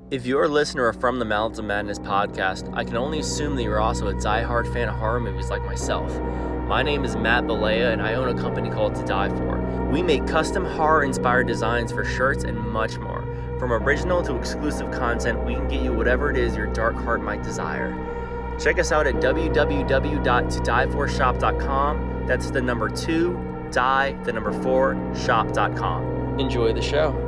If you're a listener of From the Mouths of Madness podcast, I can only assume that you're also a diehard fan of horror movies like myself. My name is Matt Balea, and I own a company called To Die For. We make custom horror-inspired designs for shirts and much more. From original to exclusive content, we can get you whatever it is your dark heart might desire. Check us out at www.todieforshop.com. That's the number 2, die, the number 4, shop.com. Enjoy the show.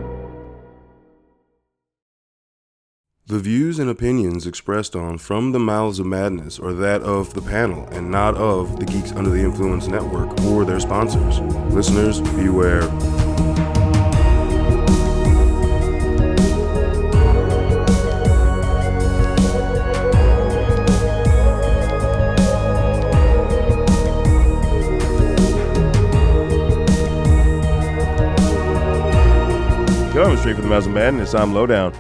The views and opinions expressed on From the Mouths of Madness are that of the panel and not of the Geeks Under the Influence Network or their sponsors. Listeners, beware. Going straight from the Mouths of Madness, I'm Lowdown.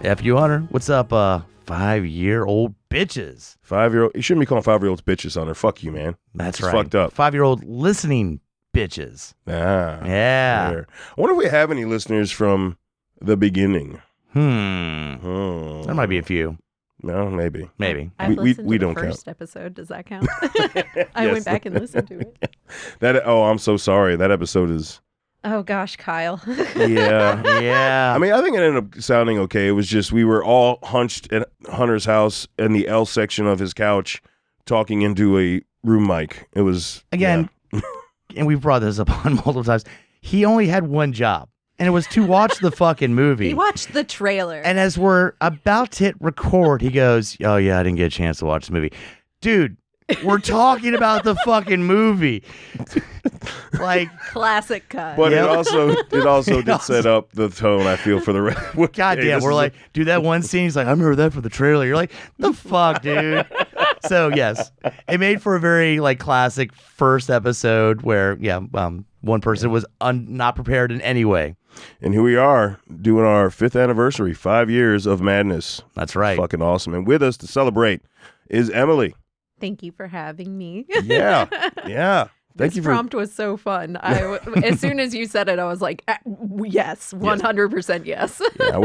F you, Hunter. What's up, 5-year-old bitches? 5-year-old. You shouldn't be calling 5-year-olds bitches, Hunter. Fuck you, man. That's it's right. Fucked up. 5-year-old listening bitches. Ah. Yeah. Fair. I wonder if we have any listeners from the beginning. There might be a few. No, maybe. I listened we to don't the first count. episode. Does that count? I went back and listened to it. I'm so sorry. That episode is... Oh, gosh, Kyle. Yeah. Yeah. I mean, I think it ended up sounding okay. It was just we were all hunched at Hunter's house in the L section of his couch talking into a room mic. It was... Again, and we've brought this up on multiple times, he only had one job, and it was to watch the fucking movie. He watched the trailer. And as we're about to hit record, he goes, oh, yeah, I didn't get a chance to watch the movie. Dude, we're talking about the fucking movie. Like, classic cut. But it also did set up the tone, I feel, for the rest. Goddamn, we're like, dude, that one scene, he's like, I remember that for the trailer. You're like, the fuck, dude? So, yes, it made for a very, like, classic first episode where, one person was not prepared in any way. And here we are doing our 5th anniversary, 5 years of madness. That's right. Fucking awesome. And with us to celebrate is Emily. Thank you for having me. Yeah. Thank This you for... prompt was so fun. As soon as you said it, I was like, yes, 100% yes. Yeah,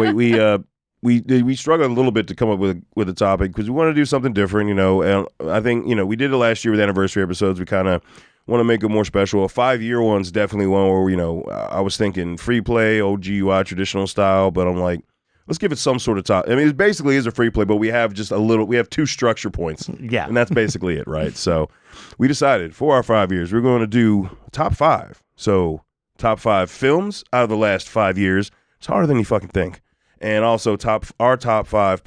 we struggled a little bit to come up with a topic because we want to do something different, and I think, we did it last year with anniversary episodes. We kind of want to make it more special. A 5-year one's definitely one where, I was thinking free play, OGUI, traditional style, but I'm like, let's give it some sort of top. I mean, it basically is a free play, but we have we have 2 structure points. Yeah. And that's basically it, right? So we decided for our 5 years, we're going to do top 5. So top 5 films out of the last 5 years. It's harder than you fucking think. And also our top 5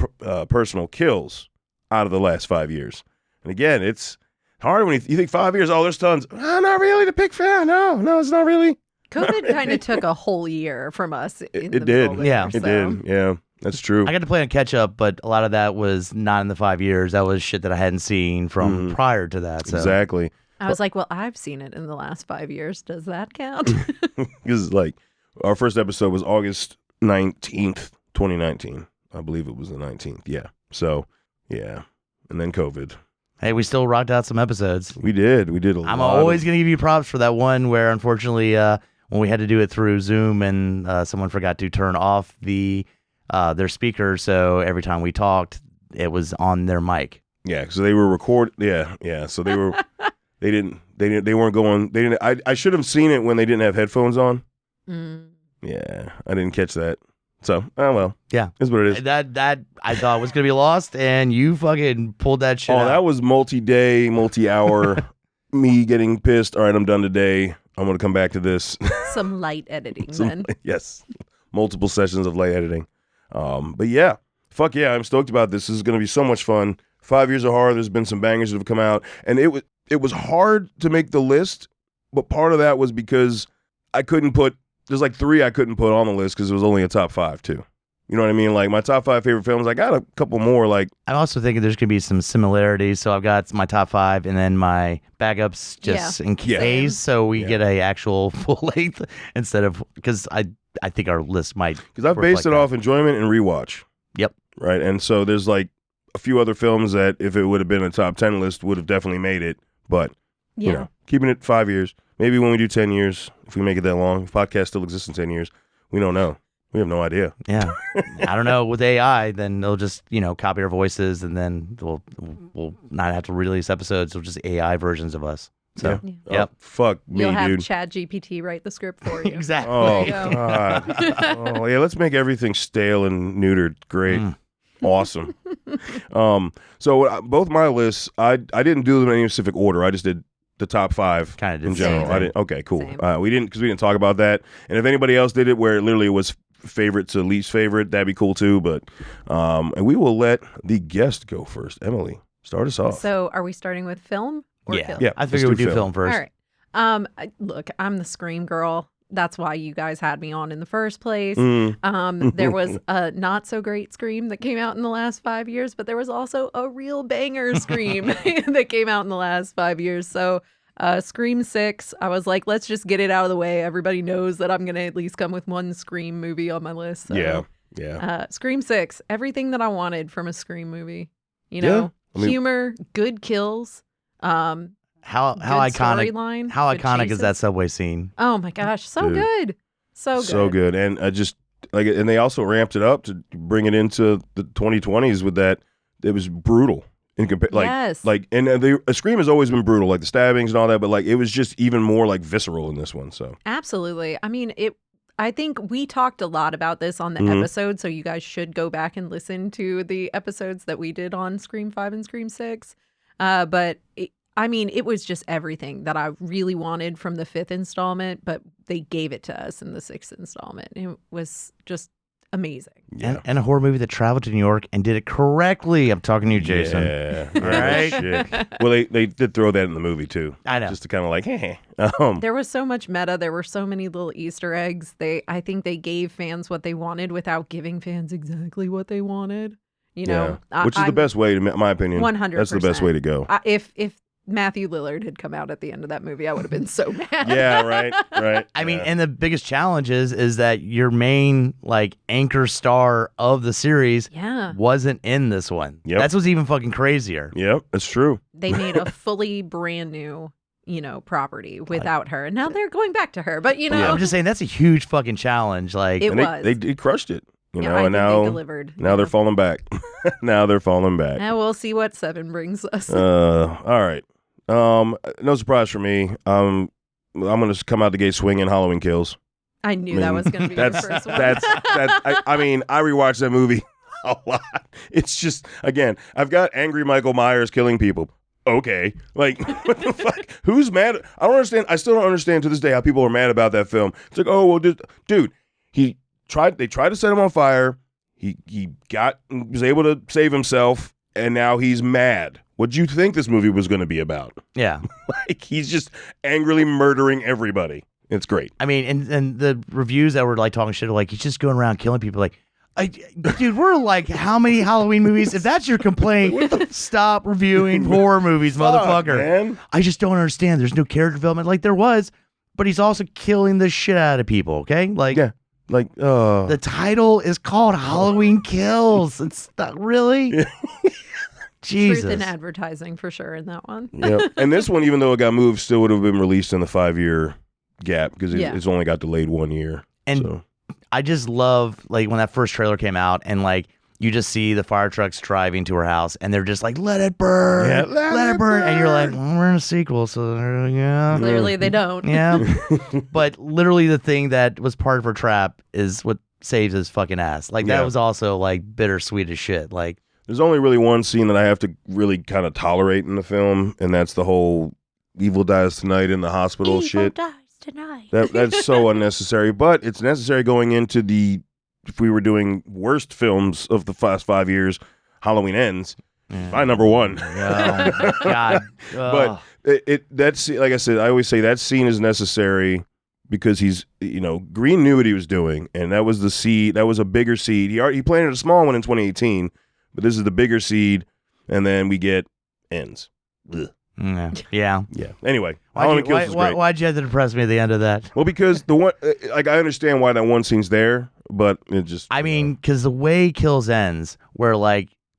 personal kills out of the last 5 years. And again, it's harder when you think 5 years, there's tons. Not really to pick fair. No, it's not really. COVID kind of took a whole year from us. It did. Yeah. It did. Yeah, that's true. I got to play on catch up, but a lot of that was not in the 5 years. That was shit that I hadn't seen from prior to that. So. Exactly. I was like, well, I've seen it in the last 5 years. Does that count? Because our first episode was August 19th, 2019. I believe it was the 19th. Yeah. So, yeah. And then COVID. Hey, we still rocked out some episodes. We did. We did a lot. I'm always going to give you props for that one where, unfortunately, when we had to do it through Zoom and someone forgot to turn off their speaker, so every time we talked, it was on their mic. Yeah, so they were Yeah. So they were. They weren't going. They didn't. I should have seen it when they didn't have headphones on. Yeah, I didn't catch that. So, oh well. Yeah. Is what it is. That I thought was going to be lost, and you fucking pulled that shit out. That was multi-day, multi-hour, me getting pissed. All right, I'm done today. I'm going to come back to this. Some light editing then. Yes. Multiple sessions of light editing. But yeah, fuck yeah, I'm stoked about this. This is going to be so much fun. 5 years of horror. There's been some bangers that have come out. And it was hard to make the list, but part of that was because I couldn't put... There's like 3 I couldn't put on the list because it was only a top 5 too. You know what I mean? Like my top 5 favorite films, I got a couple more. Like I'm also thinking there's going to be some similarities. So I've got my top 5 and then my backups just in case. So we get a actual full length instead of, because I think our list might. Because I've based it off enjoyment and rewatch. Yep. Right. And so there's like a few other films that if it would have been a top 10 list would have definitely made it. But, keeping it 5 years. Maybe when we do 10 years, if we make it that long, if podcast still exists in 10 years, we don't know. We have no idea. Yeah. I don't know. With AI, then they'll just, copy our voices, and then we'll not have to release episodes. They'll just AI versions of us. So, Yeah. yep. Oh, fuck me, You'll have dude. Chat GPT write the script for you. Exactly. Oh, There you go. God. Oh, yeah, let's make everything stale and neutered. Great. Awesome. So both my lists, I didn't do them in any specific order. I just did the top 5 Kind of did in the same general. I thing. didn't. Okay, cool. Same. We didn't, because we didn't talk about that. And if anybody else did it where it literally was favorite to least favorite, that'd be cool too. But and we will let the guest go first. Emily, start us off. So are we starting with film or Yeah. film? Yeah. I let's figured we'd do film. film first. All right. Look, I'm the Scream girl. That's why you guys had me on in the first place. There was a not so great Scream that came out in the last 5 years, but there was also a real banger Scream that came out in the last 5 years. So Scream 6, I was like, let's just get it out of the way. Everybody knows that I'm going to at least come with one Scream movie on my list. So, Yeah. Scream 6, everything that I wanted from a Scream movie. You know, I mean- humor, good kills, How good iconic? storyline, How good iconic is chases. that subway scene? Oh my gosh, so Dude. good. So good. So good. And I just and they also ramped it up to bring it into the 2020s with that. It was brutal in Yes. and a Scream has always been brutal, like the stabbings and all that, but like it was just even more like visceral in this one. So Absolutely. I mean, I think we talked a lot about this on the Mhm. episode, so you guys should go back and listen to the episodes that we did on Scream 5 and Scream 6. But it was just everything that I really wanted from the 5th installment, but they gave it to us in the 6th installment. It was just amazing. yeah. And a horror movie that traveled to New York and did it correctly. I'm talking to you, Jason. Yeah. All right. Shit. Well, they did throw that in the movie too. I know. Just to kind of like, There was so much meta. There were so many little Easter eggs. I think they gave fans what they wanted without giving fans exactly what they wanted. You know, which is the best way, in my opinion. 100%. That's the best way to go. If Matthew Lillard had come out at the end of that movie, I would have been so mad. Yeah, right. I mean, Yeah. and the biggest challenge is that your main anchor star of the series Yeah. wasn't in this one. Yep. That's what's even fucking crazier. Yep, that's true. They made a fully brand new, property without her. And now they're going back to her. But, I'm just saying that's a huge fucking challenge. Like, It And was. they crushed it, I and think now they delivered. now they're falling back. Now they're falling back. And we'll see what 7 brings us. All right. No surprise for me. I'm gonna come out the gate swinging. Halloween Kills. I knew that was going to be your first one. I mean, I rewatched that movie a lot. It's just, again, I've got angry Michael Myers killing people. Okay, like what the fuck? Who's mad? I don't understand. I still don't understand to this day how people are mad about that film. It's like, oh well, dude, they tried to set him on fire. He was able to save himself, and now he's mad. What'd you think this movie was going to be about? yeah. Like, he's just angrily murdering everybody. It's great. I mean, and the reviews that were talking shit are like, he's just going around killing people. Like, dude, we're like, how many Halloween movies? If that's your complaint, stop reviewing horror movies, motherfucker. Man. I just don't understand. There's no character development like there was, but he's also killing the shit out of people. Okay, like, Yeah. Like, the title is called Halloween Kills. It's not really. Jesus. Truth in advertising for sure in that one. yeah. And this one, even though it got moved, still would have been released in the 5-year gap because Yeah. it's only got delayed 1 year. And so. I just love when that first trailer came out and you just see the fire trucks driving to her house and they're just like, let it burn. Yeah, let it burn. And you're like, well, we're in a sequel, so yeah. Clearly they don't. Yeah. But literally the thing that was part of her trap is what saves his fucking ass. Like that Yeah. was also bittersweet as shit. Like, There's only really one scene that I have to really kind of tolerate in the film, and that's the whole evil dies tonight in the hospital shit. dies tonight. That's so unnecessary, but it's necessary going into if we were doing worst films of the past 5 years, Halloween Ends. My number one. oh my God. But that's like I said, I always say that scene is necessary because he's, Green knew what he was doing, and that was the seed. That was a bigger seed. He planted a small one in 2018, but this is the bigger seed, and then we get Ends. Ugh. Yeah. Yeah. Anyway, Halloween Kills is great. Why'd you have to depress me at the end of that? Well, because the one, I understand why that one scene's there, but it just. I mean, because the way Kills ends, where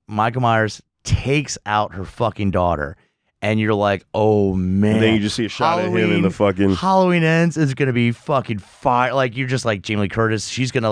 Michael Myers takes out her fucking daughter, and you're like, oh man. And then you just see a shot of him in the fucking. Halloween Ends is gonna be fucking fire. Like you're just like Jamie Lee Curtis. She's gonna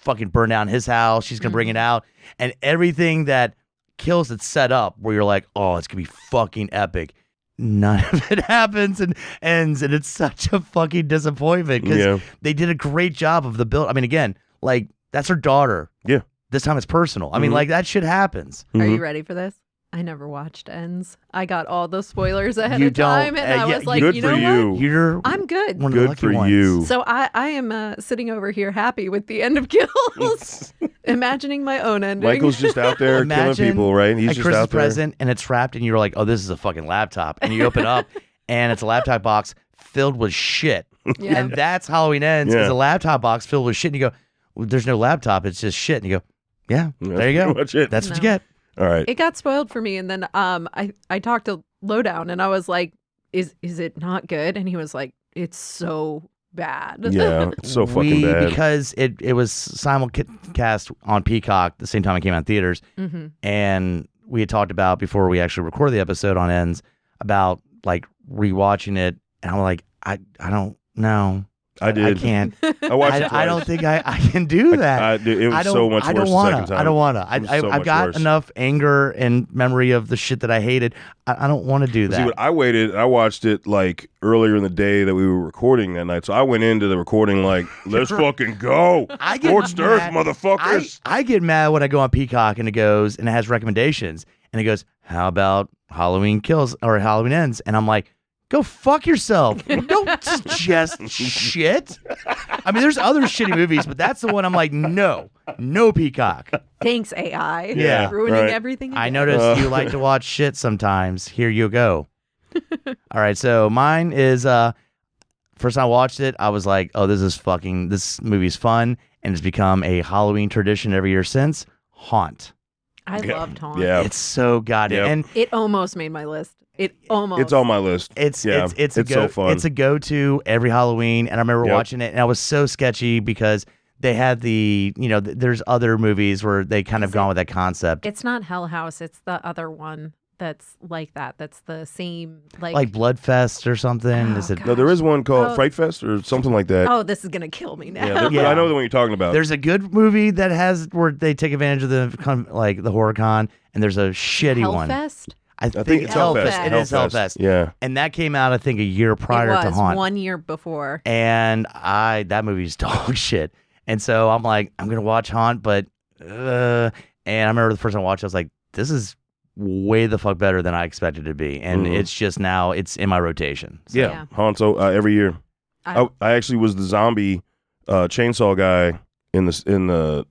fucking burn down his house. She's gonna bring it out, and everything that kills it's set up where you're like, oh, it's gonna be fucking epic. None of it happens and ends, and it's such a fucking disappointment because they did a great job of the build. I mean, again, like that's her daughter. Yeah. This time it's personal. I mean, like that shit happens. Are you ready for this? I never watched Ends. I got all the spoilers ahead of time, and I was like, good you for know what? You're I'm good. one of the Good lucky for ones. you. So I am sitting over here happy with the end of Kills, imagining my own ending. Michael's just out there killing Imagine people, right? He's a just Christmas out there. present and it's wrapped, and you're like, oh, this is a fucking laptop, and you open up, and it's a laptop box filled with shit, Yeah. and that's Halloween Ends. Yeah. Is a laptop box filled with shit, and you go, well, there's no laptop, it's just shit, and you go, yeah, there you go. Pretty much it. That's what you No. get. All right. It got spoiled for me, and then I talked to Lowdown, and I was like, is it not good? And he was like, it's so bad. Yeah, it's so fucking bad. Because it was simulcast on Peacock the same time it came out in theaters, and we had talked about before we actually recorded the episode on Ends about like rewatching it, and I'm like, I don't know. I did. I can't. I watched it I don't twice. think I can do that. It was I don't, so much I don't worse wanna. the second time. I don't want to. It was so I've much got worse. enough anger and memory of the shit that I hated. I don't want to do that. See, what I waited, I watched it like earlier in the day that we were recording that night. So I went into the recording like, let's fucking go. I get Scorched earth, mad. motherfuckers. I get mad when I go on Peacock and it goes and it has recommendations and it goes, how about Halloween Kills or Halloween Ends? And I'm like, go fuck yourself. Don't suggest shit. I mean, there's other shitty movies, but that's the one I'm like, no Peacock. Thanks, AI. Yeah, ruining right. everything. I again. noticed you like to watch shit sometimes. Here you go. All right, so mine is first time I watched it, I was like, oh, this movie's fun, and it's become a Halloween tradition every year since. Haunt. I Yeah. loved Haunt. Yeah. It's so goddamn Yep. and It almost made my list. It almost. It's on my list. it's Yeah, it's a it's so fun. It's a go-to every Halloween, and I remember Yep. watching it, and I was so sketchy because they had the there's other movies where they kind of Is gone it- with that concept, It's not Hell House. It's the other one that's like that. That's the same like Bloodfest or something. Is Oh, it? God. No, there is one called Oh. Fright Fest or something like that. Oh, this is gonna kill me now. Yeah, Yeah. I know the one you're talking about. There's a good movie that has where they take advantage of like the horror con, and there's a shitty one. Hellfest? I think it's Hellfest. It is Hellfest. Yeah. And that came out, I think, a year prior it was to Haunt. 1 year before. And that movie's dog shit. And so I'm like, I'm gonna watch Haunt, but and I remember the first time I watched it, I was like, this is way the fuck better than I expected it to be. And Mhm. it's just now it's in my rotation. So, Yeah. Hanzo every year. I- I actually was the zombie chainsaw guy in the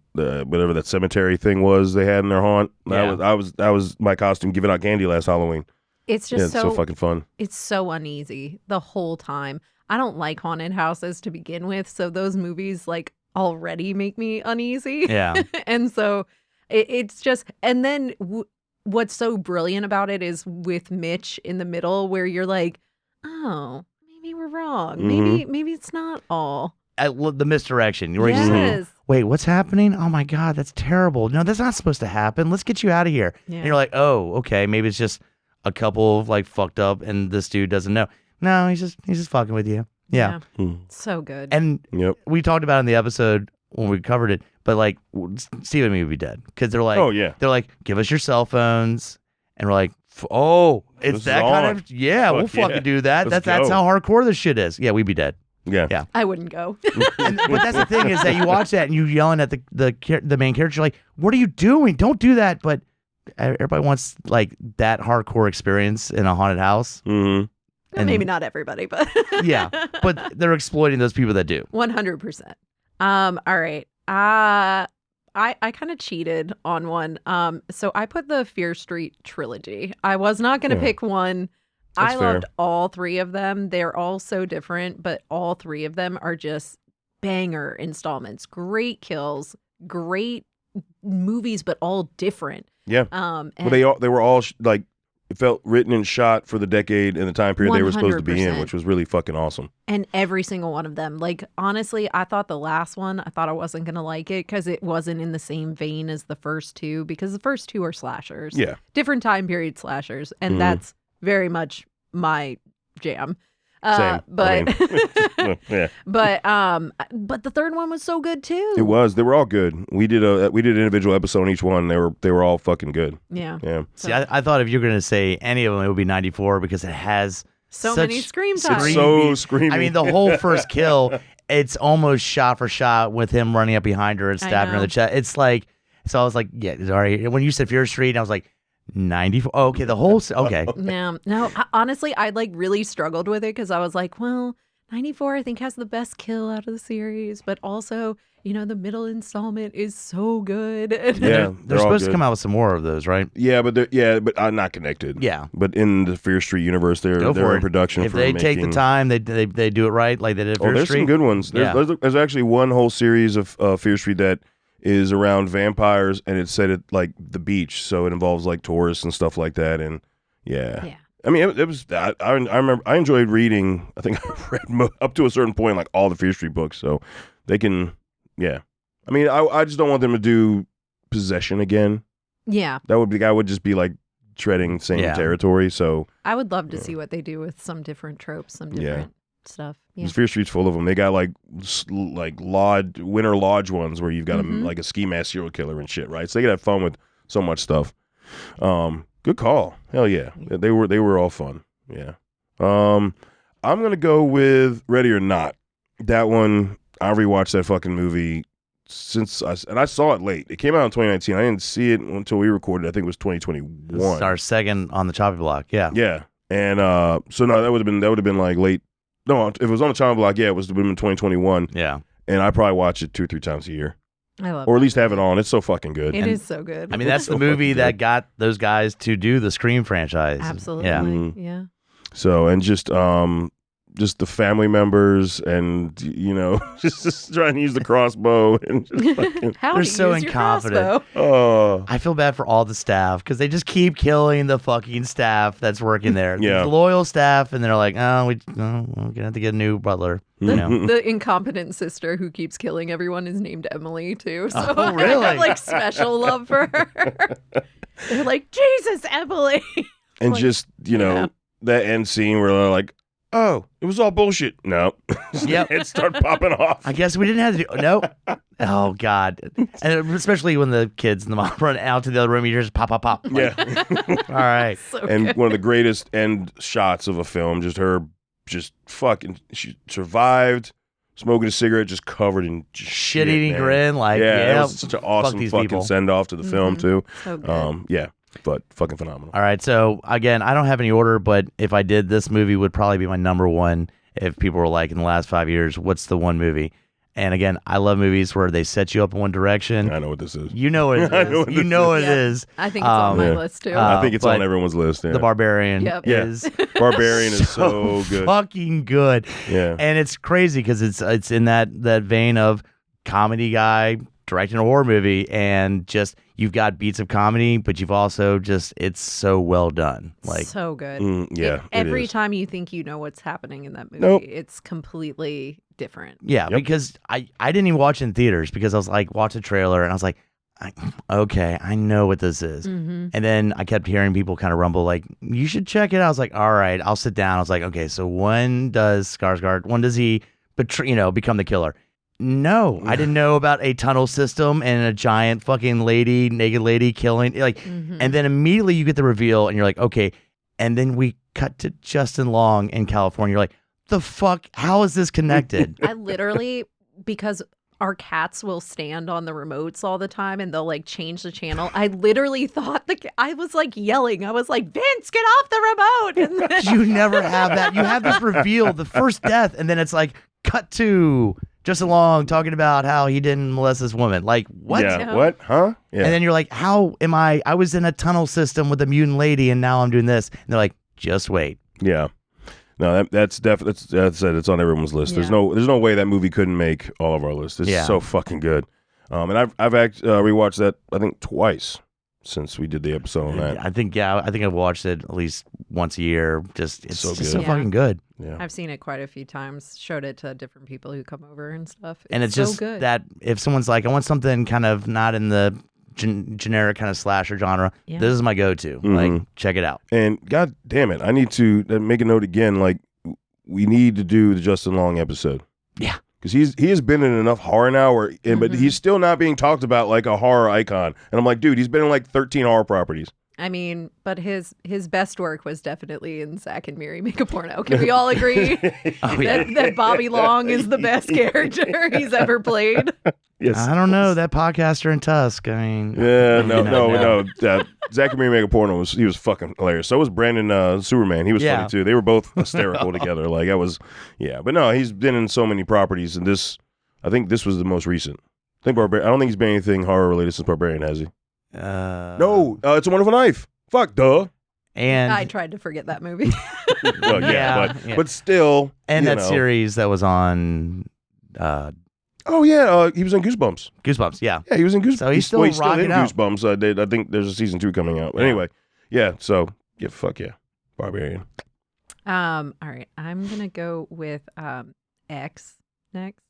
whatever that cemetery thing was they had in their haunt. Yeah. That was my costume giving out candy last Halloween. It's Yeah, just it's so fucking fun. it's so uneasy the whole time. I don't like haunted houses to begin with, so those movies like already make me uneasy. Yeah. And so it's just, and then what's so brilliant about it is with Mitch in the middle where you're like, oh, maybe we're wrong. Maybe it's not all. The misdirection. Where he's just like, Yes. wait, what's happening? Oh my God, that's terrible. No, that's not supposed to happen. Let's get you out of here. Yeah. And you're like, oh, okay, maybe it's just a couple of like fucked up and this dude doesn't know. No, he's just fucking with you. Yeah. So good. And Yep. we talked about it in the episode when we covered it, but like Steve and me would be dead because they're like, Oh yeah. they're like, give us your cell phones, and we're like, oh, it's This is that on. kind of we'll Fuck yeah. fucking do that. Let's That's go. how hardcore this shit is. Yeah, we'd be dead. Yeah. I wouldn't go. But that's the thing is that you watch that and you yelling at the main character, you're like, what are you doing? Don't do that. But everybody wants like that hardcore experience in a haunted house. Mm-hmm. And- Maybe not everybody, but Yeah, but they're exploiting those people that do. 100%. All right. I kind of cheated on one. So I put the Fear Street trilogy. I was not going to Yeah. pick one. That's I fair. loved all three of them. They're all so different, but all three of them are just banger installments. Great kills, great movies, but all different. Yeah. And But they were all like it felt written and shot for the decade and the time period they were supposed to be in, 100%. which was really fucking awesome. And every single one of them. Like, honestly, I thought the last one, I thought I wasn't going to like it because it wasn't in the same vein as the first two, because the first two are slashers. Yeah. Different time period slashers. And Mhm. that's very much my jam. Same. But I mean, yeah, but the third one was so good too. it was. They were all good. We did an individual episode on each one. They were all fucking good. Yeah. Yeah. See, I thought if you're going to say any of them, it would be 94 because it has So such many scream It's times. so screamy. I mean, the whole first kill, it's almost shot for shot with him running up behind her and stabbing her in know. the chest. It's like, so I was like, yeah, sorry. When you said Fear Street, I was like, 94. Oh, okay, the whole. Okay. No, honestly, I like really struggled with it because I was like, well, 94 I think has the best kill out of the series, but also, the middle installment is so good. yeah, They're all supposed to good. come out with some more of those, right? Yeah, but I'm not connected. Yeah. But in the Fear Street universe, Go they're for in it. production. If for they take the making- time, they do it right, like they did at Fear there's Street. some good ones. There's actually one whole series of Fear Street that is around vampires, and it's set at like the beach, so it involves like tourists and stuff like that. And yeah. I mean, it was. I remember I enjoyed reading. I think I read up to a certain point, like all the Fear Street books, so they can. Yeah. I mean, I just don't want them to do Possession again. Yeah. That would just be like treading same Yeah. territory. So I would love to see what they do with some different tropes, some different stuff. Yeah. Because Fear Street's full of them. They got like winter lodge ones where you've got like a ski mask serial killer and shit, right? So they can have fun with so much stuff. Good call. Hell yeah, they were all fun. Yeah. I'm gonna go with Ready or Not. That one, I rewatched that fucking movie and I saw it late. It came out in 2019. I didn't see it until we recorded. I think it was 2021. This is our second on the chopping block. Yeah. Yeah. And so no, that would have been like late. No, if it was on the chopping block, yeah, it would have been 2021. Yeah. And I probably watch it 2 or 3 times a year, I love or at that least have it movie. on. It's so fucking good. It is so good. I mean, that's So the movie fucking that good. got those guys to do the Scream franchise. Absolutely. Yeah. Mhm. Yeah. So and just the family members and just trying to use the crossbow and just fucking, How They're to so use your incompetent. crossbow. oh I feel bad for all the staff because they just keep killing the fucking staff that's working there. Yeah. The loyal staff, and they're like, we're gonna have to get a new butler. You know. The incompetent sister who keeps killing everyone is named Emily too. So Oh, I really? have like special love for her. They're like, Jesus, Emily. and Like, just that end scene where they're like, oh, it was all bullshit. No, Yep. Heads start popping off. I guess we didn't have to do. No. Oh God. And especially when the kids and the mom run out to the other room, you just pop, pop, pop. Yeah. All right. So And good. one of the greatest end shots of a film, just her, just fucking, she survived, smoking a cigarette, just covered in Shit eating man. grin, like yeah, yeah. it was such an awesome these fucking people. send off to the film too. So good. Yeah, but fucking phenomenal. All right. So again, I don't have any order, but if I did, this movie would probably be my number one. If people were like in the last 5 years, what's the one movie? And again, I love movies where they set you up in one direction. I know what this is. You know what it I know is. what You this know what Yeah. it is. I think it's on my Yeah. list too. I think it's on but everyone's list. Yeah. The Barbarian Yep. Yeah. is Barbarian is so good. fucking good. Yeah. And it's crazy because it's in that vein of comedy guy directing a horror movie, and just you've got beats of comedy, but you've also just it's so well done. Like so good. Yeah. it Every is. time you think you know what's happening in that movie, Nope. it's completely different. yeah, Yep. because I didn't even watch it in theaters because I was like watch a trailer and I was like, okay, I know what this is. Mm-hmm. And then I kept hearing people kind of rumble like, you should check it out. I was like, all right, I'll sit down. I was like, okay, so when does Skarsgård, when does he become the killer? No, I didn't know about a tunnel system and a giant fucking naked lady killing. Like, Mm-hmm. and then immediately you get the reveal and you're like, okay. And then we cut to Justin Long in California. You're like, the fuck? How is this connected? I literally, because our cats will stand on the remotes all the time and they'll like change the channel. I literally thought I was like yelling. I was like, Vince, get off the remote. And then, You never have that. You have this reveal, the first death, and then it's like, cut to Justin Long talking about how he didn't molest this woman. Like, what? Yeah. No. What? Huh? Yeah. And then you're like, how am I was in a tunnel system with a mutant lady and now I'm doing this. And they're like, just wait. Yeah. No, that's definitely that's it. It's on everyone's list. There's Yeah. no way that movie couldn't make all of our lists. It's Yeah. so fucking good. And I've rewatched that I think twice since we did the episode on that. I think I've watched it at least once a year. Just it's So just good. so Yeah. fucking good. Yeah. I've seen it quite a few times, showed it to different people who come over and stuff. And it's so just good. that if someone's like, I want something kind of not in the generic kind of slasher genre, Yeah. this is my go-to. Mhm. Like, check it out. And god damn it, I need to make a note again. Like we need to do the Justin Long episode. Yeah. Because he has been in enough horror now, but he's still not being talked about like a horror icon. And I'm like, dude, he's been in like 13 horror properties. I mean, but his best work was definitely in Zack and Miri Make a Porno. Can we all agree that Bobby Long is the best character he's ever played? Yes. I don't know, that podcaster in Tusk. I mean, Yeah, no. Zack and Miri Make a Porno he was fucking hilarious. So was Brandon Superman. He was funny too. They were both hysterical together. Like that was, yeah. But no, he's been in so many properties, and I think this was the most recent. I don't think he's been anything horror related since Barbarian, has he? No, It's a Wonderful Knife. Fuck, duh. And I tried to forget that movie. Well, but still. And that series that was on. He was in Goosebumps. Goosebumps, yeah. Yeah, he was in Goosebumps. So he's still rocking in out. Goosebumps. I think there's a season 2 coming out. But anyway, yeah. So fuck yeah, Barbarian. All right, I'm gonna go with X next.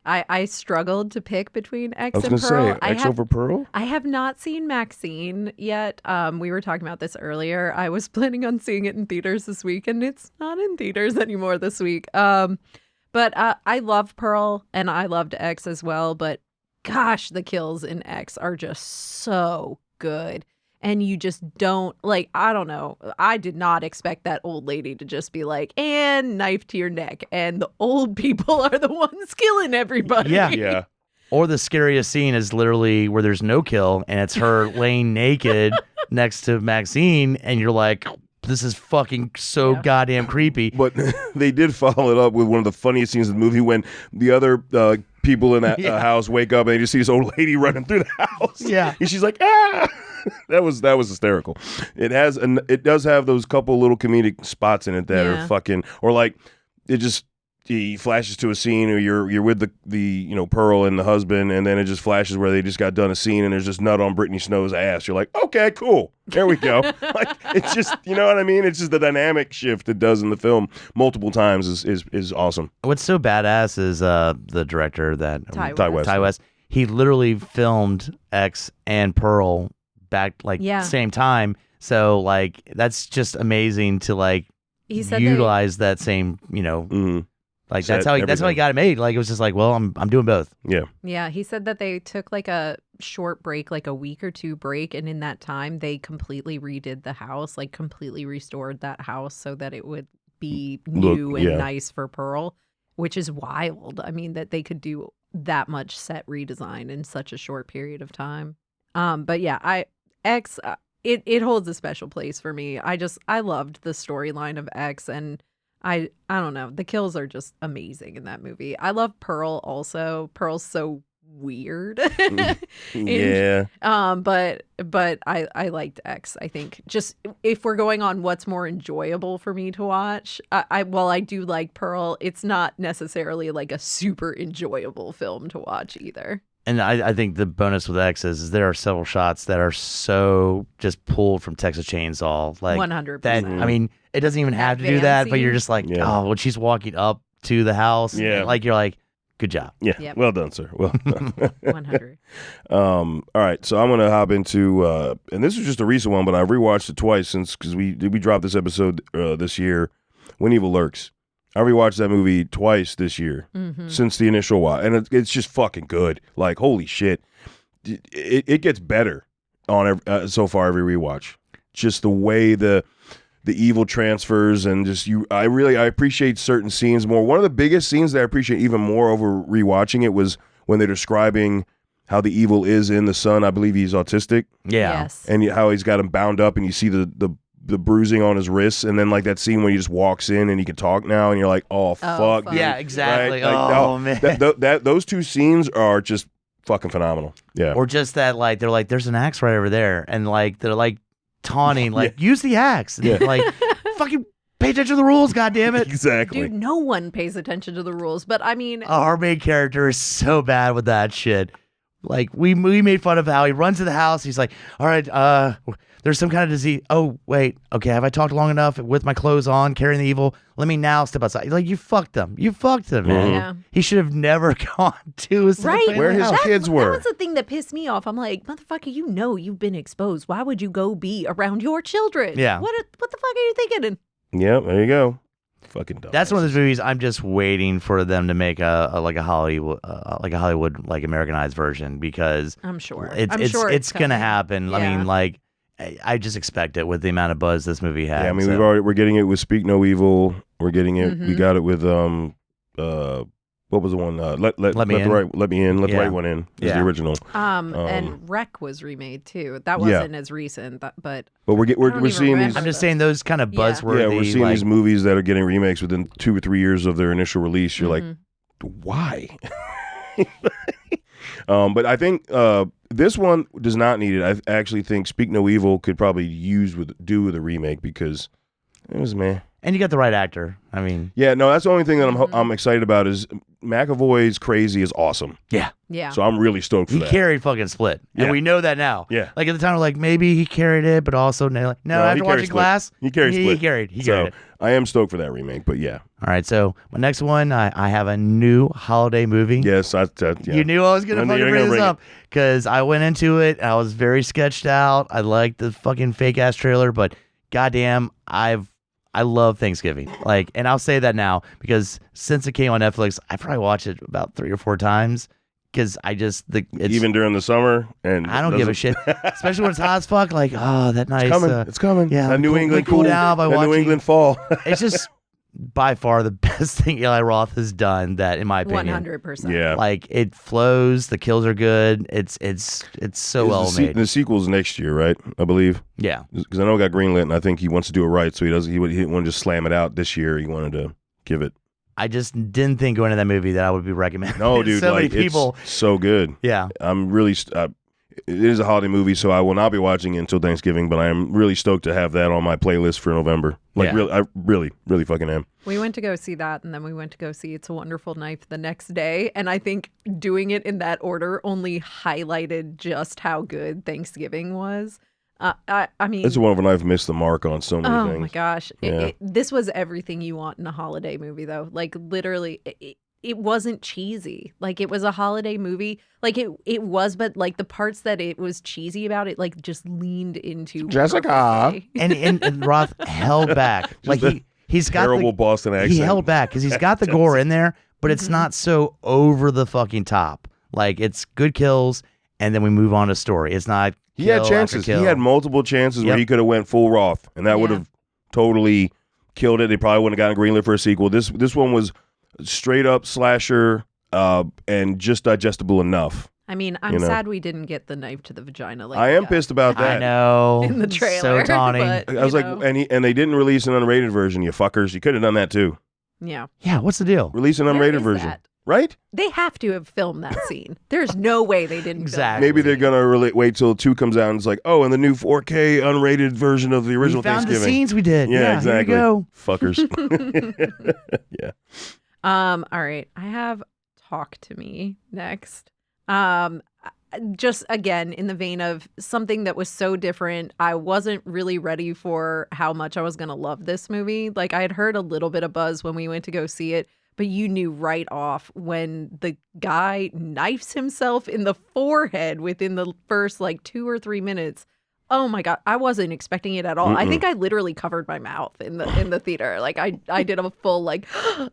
I struggled to pick between X and Pearl. I was going to say, X over Pearl? I have not seen Maxine yet. We were talking about this earlier. I was planning on seeing it in theaters this week, and it's not in theaters anymore this week. But I love Pearl, and I loved X as well. But gosh, the kills in X are just so good. And you just don't, like, I don't know. I did not expect that old lady to just be like, and knife to your neck. And the old people are the ones killing everybody. Yeah. Or the scariest scene is literally where there's no kill, and it's her laying naked next to Maxine, and you're like, this is fucking so goddamn creepy. But they did follow it up with one of the funniest scenes in the movie when the other people in that house wake up and they just see this old lady running through the house. Yeah. And she's like, ah! That was hysterical. It does have those couple little comedic spots in it that are fucking, or like he flashes to a scene, or you're with the Pearl and the husband, and then it just flashes where they just got done a scene and there's just nut on Brittany Snow's ass. You're like, okay, cool, there we go. Like it's just, you know what I mean? It's just the dynamic shift it does in the film multiple times is awesome. What's so badass is the director that Ty West. He literally filmed X and Pearl back same time. So like that's just amazing to like he said utilize that same, like that's how he got it made. Like it was just like, well, I'm doing both. Yeah. Yeah, he said that they took like a short break, like a week or two break, and in that time they completely redid the house, like completely restored that house so that it would be new and nice for Pearl, which is wild. I mean, that they could do that much set redesign in such a short period of time. But yeah, it holds a special place for me. I loved the storyline of X, and I don't know, the kills are just amazing in that movie. I love Pearl also. Pearl's so weird. Yeah. But I liked X. I think just if we're going on what's more enjoyable for me to watch, while I do like Pearl, it's not necessarily like a super enjoyable film to watch either. And I think the bonus with X is there are several shots that are so just pulled from Texas Chainsaw. Like 100%. That, I mean, it doesn't even have to do that, but you're just like, oh, when she's walking up to the house, like you're like, good job. Yeah. Yep. Well done, sir. Well done. 100. All right. So I'm going to hop into, and this is just a recent one, but I rewatched it twice because we dropped this episode this year, When Evil Lurks. I rewatched that movie twice this year since the initial watch, and it's just fucking good. Like, holy shit. It gets better on so far every rewatch. Just the way the evil transfers, and just I appreciate certain scenes more. One of the biggest scenes that I appreciate even more over rewatching it was when they're describing how the evil is in the son. I believe he's autistic. Yeah. Yes. And how he's got him bound up, and you see the bruising on his wrists, and then like that scene when he just walks in and he can talk now, and you're like, oh fuck, dude. Yeah, exactly. Right? Man, those two scenes are just fucking phenomenal. Yeah. Or just that, like they're like, there's an axe right over there, and like they're like taunting, like use the axe, and like fucking pay attention to the rules, goddammit. Exactly. Dude, no one pays attention to the rules, but I mean, our main character is so bad with that shit. Like we made fun of how he runs to the house. He's like, all right, there's some kind of disease. Oh, wait. Okay, have I talked long enough with my clothes on, carrying the evil? Let me now step outside. Like, you fucked him. You fucked him, man. Yeah. He should have never gone to his where his kids were. That was the thing that pissed me off. I'm like, motherfucker, you've been exposed. Why would you go be around your children? Yeah. What the fuck are you thinking? Yeah, there you go. Fucking dumb. That's one of those movies I'm just waiting for them to make a Hollywood like Americanized version because I'm sure. It's gonna coming. happen. I Yeah. mean, like I just expect it with the amount of buzz this movie had. Yeah, I mean, so. we're getting it with Speak No Evil. We're getting it. We Mhm. got it with what was the one? Let Me the In. right let me in. Let the Yeah. right one in. Is the Yeah. original. And Wreck was remade too. That Yeah. wasn't as recent, but But I don't we're even seeing remember these. I'm just those. saying those kind of Yeah. buzzworthy. Yeah, we're seeing like, these movies that are getting remakes within 2 or 3 years of their initial release. You're like, why? But I think this one does not need it. I actually think Speak No Evil could probably do with a remake because it was meh. and you got the right actor. I mean, Yeah, no, that's the only thing that I'm excited about is McAvoy's Crazy is awesome. yeah. Yeah. So I'm really stoked for He that. carried fucking Split, and Yeah. we know that now. Yeah. Like at the time, we're like, maybe he carried it, but also no. No, he After carried watching Split. Glass, He carried He Split. carried So it. I am stoked for that remake, but yeah. All right, so my next one, I have a new holiday movie. Yes, yeah. You knew I was gonna I knew you fucking were bring gonna this bring up because I went into it. I was very sketched out. I liked the fucking fake ass trailer, but goddamn, I love Thanksgiving. Like, and I'll say that now because since it came on Netflix, I probably watched it about 3 or 4 times because it's Even during the summer, and I don't give a shit, especially when it's hot as fuck. Like, oh, that nice. It's coming. It's coming. yeah, that New cool- England cool down by that New watching- England fall. It's just by far the best thing Eli Roth has done. That, in my opinion, 100%. Yeah. like it flows. The kills are good. It's so well made. The sequel's next year, right? I believe. Yeah. Because I know it got greenlit, and I think he wants to do it right, so he didn't want to just slam it out this year. He wanted to give it. I just didn't think going to that movie that I would be recommending. No, dude, so like many people. it's so good. Yeah. I'm really. It is a holiday movie, so I will not be watching it until Thanksgiving. But I am really stoked to have that on my playlist for November. Like, Yeah. really, I really fucking am. We went to go see that, and then we went to go see It's a Wonderful Knife the next day. And I think doing it in that order only highlighted just how good Thanksgiving was. I mean, It's a Wonderful Knife missed the mark on so many oh things. my gosh. Yeah. This was everything you want in a holiday movie, though. Like, literally, it wasn't cheesy. Like, it was a holiday movie. Like, it was, but like the parts that it was cheesy about, it like just leaned into Jessica. perfectly. And Roth held back. Like he's got Terrible the, Boston accent. he held back because he's got the gore in there, but it's Mm-hmm. not so over the fucking top. Like it's good kills, and then we move on to story. It's not. He had kill after chances. He kill. had multiple chances where Yep. he could have went full Roth, and that would Yeah. have totally killed it. They probably wouldn't have gotten greenlit for a sequel. This one was straight up slasher and just digestible enough. I mean, I'm You know. sad we didn't get the knife to the vagina. Like I am we got pissed about that. I know. in the trailer. So taunting. but, I was you like, know, and they didn't release an unrated version. You fuckers! You could have done that too. yeah, Yeah. What's the deal? Release an Where unrated is version, that? right? They have to have filmed that scene. There's no way they didn't. Exactly. Maybe they're gonna wait till 2 comes out and it's like, oh, and the new 4K unrated version of the original We found the Thanksgiving. scenes we did. Yeah, exactly. Here you go. Fuckers. Yeah. All right. I have Talk to Me next. Just again, in the vein of something that was so different, I wasn't really ready for how much I was going to love this movie. Like, I had heard a little bit of buzz when we went to go see it, but you knew right off when the guy knifes himself in the forehead within the first like 2 or 3 minutes. Oh my God, I wasn't expecting it at all. I think I literally covered my mouth in the theater. Like I did a full like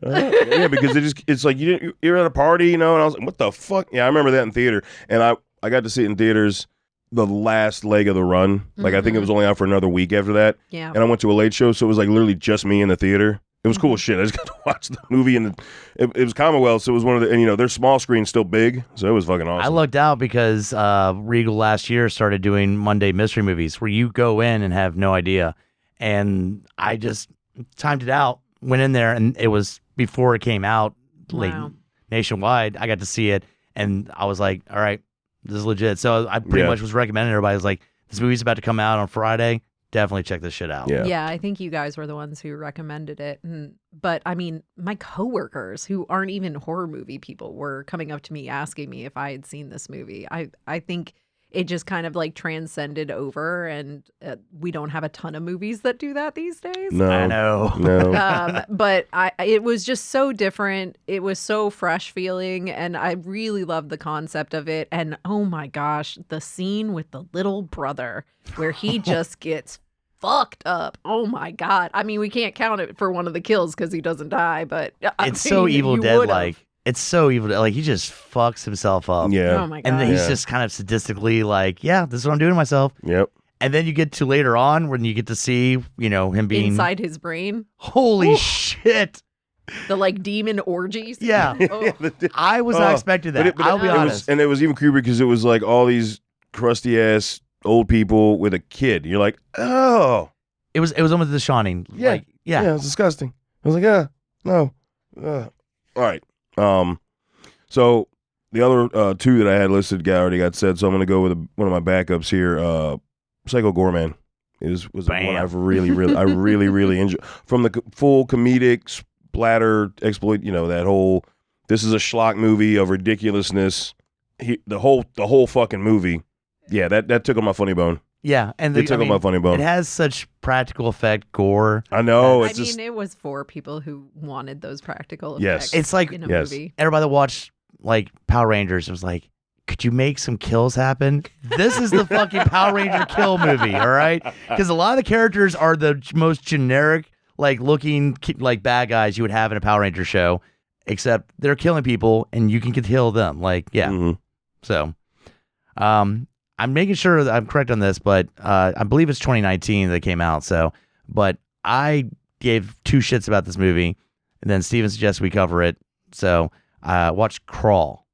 Yeah, because it's like you're at a party, you know, and I was like, what the fuck? Yeah, I remember that in theater. And I got to see it in theaters the last leg of the run. Like I think it was only out for another week after that. yeah. And I went to a late show, so it was like literally just me in the theater. It was cool as shit. I just got to watch the movie, and it was Commonwealth, so it was one of the, and you know, their small screen's still big, so it was fucking awesome. I lucked out because Regal last year started doing Monday mystery movies where you go in and have no idea. And I just timed it out, went in there, and it was before it came out late Wow. nationwide. I got to see it, and I was like, all right, this is legit. So I pretty Yeah. much was recommending everybody. I was like, this movie's about to come out on Friday. Definitely check this shit out. Yeah. Yeah, I think you guys were the ones who recommended it. But I mean, my coworkers who aren't even horror movie people were coming up to me asking me if I had seen this movie. I think it just kind of like transcended over, and we don't have a ton of movies that do that these days. No, I know. no. But it was just so different. It was so fresh feeling, and I really loved the concept of it. And oh my gosh, the scene with the little brother where he just gets fucked up. Oh my God. I mean, we can't count it for one of the kills because he doesn't die, but It's so Evil you Dead would've. like. It's so Evil Dead. Like, he just fucks himself up. Yeah. Oh my God. And then he's Yeah. just kind of sadistically like, yeah, this is what I'm doing to myself. Yep. And then you get to later on when you get to see, him being inside his brain. Holy shit. The like demon orgies. Yeah. Oh. I was not expecting that. I'll be honest. And it was even creepy because it was like all these crusty ass old people with a kid. You're like, oh. It was almost The Shining. Yeah. Like, yeah. Yeah, it was disgusting. I was like, no. All right. So the other two that I had listed already got said, so I'm going to go with one of my backups here. Psycho Goreman was the one I've really enjoyed. From the full comedic splatter exploit, that whole, this is a schlock movie of ridiculousness. The whole fucking movie. Yeah, that took on my funny bone. Yeah. And It took on my funny bone. It has such practical effect gore. I know. I It's just, mean, it was for people who wanted those practical Yes. effects It's like- in a Yes. movie. Everybody that watched like Power Rangers was like, could you make some kills happen? This is the fucking Power Ranger kill movie, all right? Because a lot of the characters are the most generic, like looking like bad guys you would have in a Power Ranger show, except they're killing people and you can kill them. Like, yeah. mhm. So, I'm making sure that I'm correct on this, but I believe it's 2019 that came out. So, but I gave two shits about this movie, and then Steven suggested we cover it. So, I watched Crawl,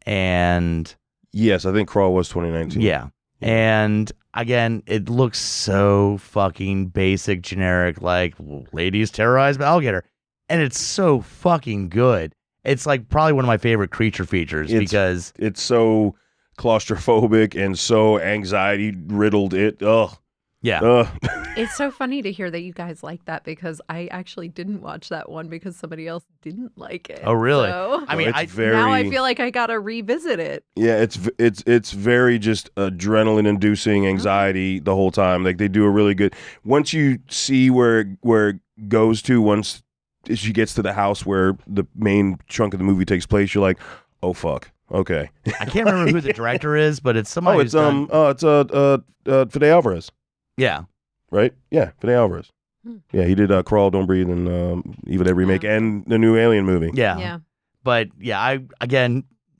and Yes, I think Crawl was 2019. yeah, and again, it looks so fucking basic, generic, like ladies terrorized by alligator, and it's so fucking good. It's like probably one of my favorite creature features because It's so claustrophobic and so anxiety riddled. yeah. It's so funny to hear that you guys like that because I actually didn't watch that one because somebody else didn't like it. Oh, really? So I mean, it's very, now I feel like I gotta revisit it. yeah, it's very just adrenaline inducing anxiety the whole time. Like they do a really good. Once you see where it goes to, once she gets to the house where the main chunk of the movie takes place, you're like, oh fuck, okay. I can't remember who the director is, but it's somebody. Oh, who's done, Fede Alvarez, yeah. right? Yeah, Fede Alvarez. Hmm. Yeah, he did Crawl, Don't Breathe, and Evil Dead remake, and the new Alien movie. Yeah. Yeah. But yeah,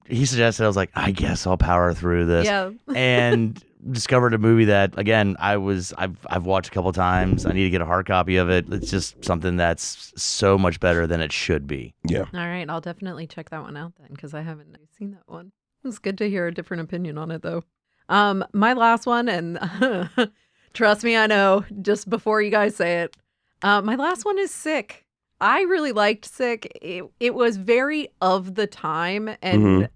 he suggested, I was like, I guess I'll power through this. Yeah. And discovered a movie that again I've watched a couple times. I need to get a hard copy of it. It's just something that's so much better than it should be. Yeah. All right, I'll definitely check that one out then because I haven't seen that one. It's good to hear a different opinion on it though. My last one, and trust me, I know. Just before you guys say it, my last one is Sick. I really liked Sick. It was very of the time, and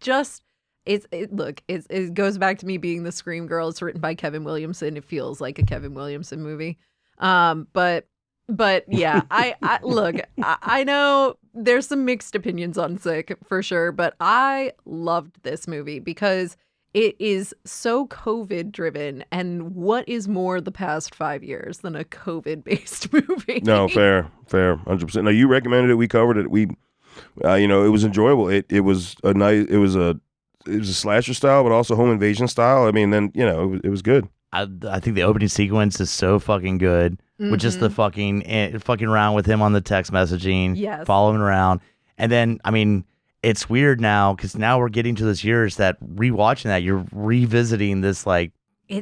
just it goes back to me being the Scream girl. It's written by Kevin Williamson. It feels like a Kevin Williamson movie. But yeah, I know there's some mixed opinions on Sick for sure, but I loved this movie because it is so COVID driven. And what is more the past 5 years than a COVID based movie? No, fair, 100%. No, you recommended it. We covered it. We, it was enjoyable. It was a nice. It was a slasher style, but also home invasion style. I mean, then it was good. I think the opening sequence is so fucking good. With just the fucking around with him on the text messaging, Yes. following around, and then I mean, it's weird now because now we're getting to this years that rewatching that you're revisiting this like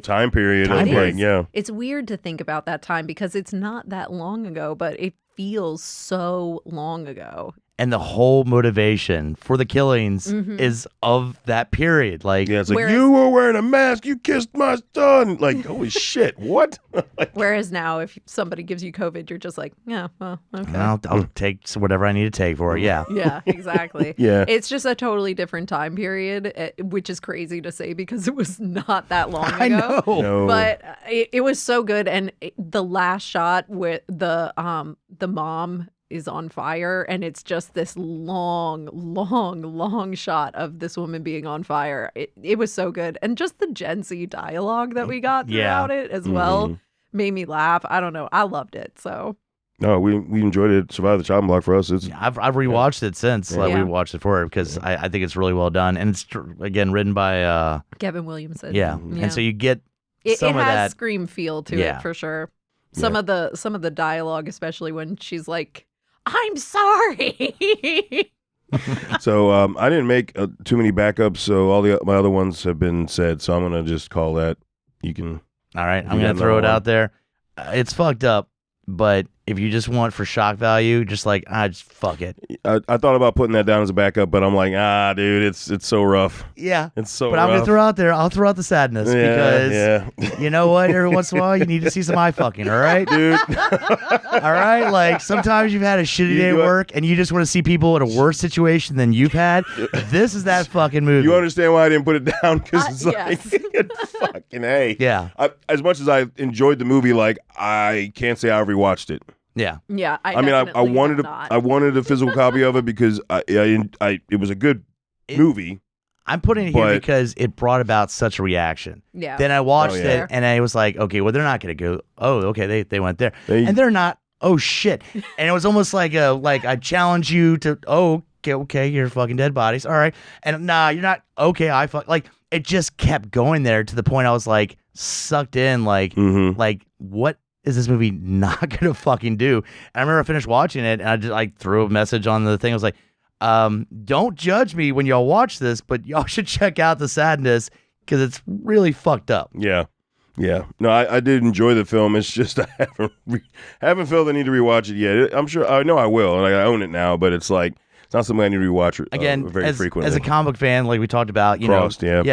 Time period. Time of like, period. yeah. It's weird to think about that time because it's not that long ago, but it feels so long ago. and the whole motivation for the killings is of that period. Like, Yeah, it's like, Whereas- you were wearing a mask, you kissed my son. Like, holy shit, what? Like, Whereas now, if somebody gives you COVID, you're just like, yeah, well, okay. I'll take whatever I need to take for it. Yeah. Yeah, exactly. Yeah. It's just a totally different time period, which is crazy to say because it was not that long ago. I know. no. But it was so good, and the last shot with the mom is on fire, and it's just this long shot of this woman being on fire. It was so good, and just the Gen Z dialogue that we got throughout it as well made me laugh. I don't know, I loved it. So No, we enjoyed it. Survive the Chopping Block for us. It's Yeah, I've rewatched it since Yeah. we watched it for it because I think it's really well done, and it's again written by Kevin Williamson, and so you get It some of has that. Scream feel to Yeah. it for sure. Some of the dialogue, especially when she's like, "I'm sorry." So I didn't make too many backups, so all my other ones have been said. So I'm gonna just call that. You can. All right, You I'm got gonna throw it another out there. It's fucked up, but if you just want for shock value, just just fuck it. I thought about putting that down as a backup, but I'm like, dude, it's so rough. Yeah, It's so. but rough. I'm gonna throw out there. I'll throw out the sadness because yeah. you know what? Every once in a while, you need to see some eye fucking. All right, Dude. all right. Like sometimes you've had a shitty day at work, and you just want to see people in a worse situation than you've had. This is that fucking movie. You understand why I didn't put it down? Because it's yes. like fucking A. Yeah, As much as I enjoyed the movie, like I can't say I rewatched it. yeah. Yeah, I mean, I definitely wanted have a, not. I wanted a physical copy of it because it was a good movie. I'm putting it here But- because it brought about such a reaction. Yeah. Then I watched yeah. it and I was like, okay, well, they're not going to go, oh, okay, they went there. They- And they're not, oh, shit. And it was almost like I challenge you to, oh, okay, you're fucking dead bodies. All right. And nah, you're not, okay, like, it just kept going there to the point I was like sucked in, like, like, what is this movie not going to fucking do? And I remember I finished watching it and I just like threw a message on the thing. I was like, don't judge me when y'all watch this, but y'all should check out the sadness because it's really fucked up. Yeah. No, I did enjoy the film. It's just I haven't felt the need to rewatch it yet. I'm sure I know I will, and I own it now. But it's like it's not something I need to rewatch Again, very frequently. as a comic book fan, like we talked about, Crossed, yeah.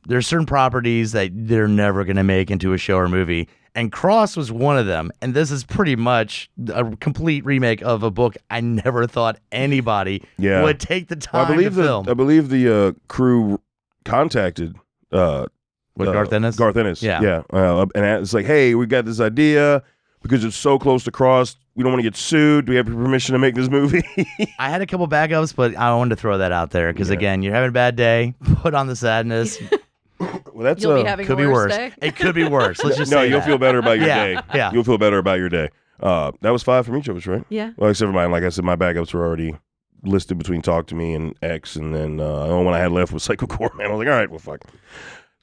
there's certain properties that they're never going to make into a show or movie, and Cross was one of them. And this is pretty much a complete remake of a book I never thought anybody would take the time to film. I believe the crew contacted Garth Ennis? Garth Ennis, Yeah. and it's like, hey, we got this idea because it's so close to Cross. We don't want to get sued. Do we have permission to make this movie? I had a couple backups, but I wanted to throw that out there because, again, you're having a bad day. Put on the sadness. Well, that's You'll be having could a be worse worse. day. It could be worse. Let's just no. say You'll that. feel better about your day. Yeah. You'll feel better about your day. That was 5 from each of us, right? Yeah. Well, except for mine. Like I said, my backups were already listed between Talk to Me and X, and then the only one I had left was Psycho Core Man. I was like, all right, well, fuck.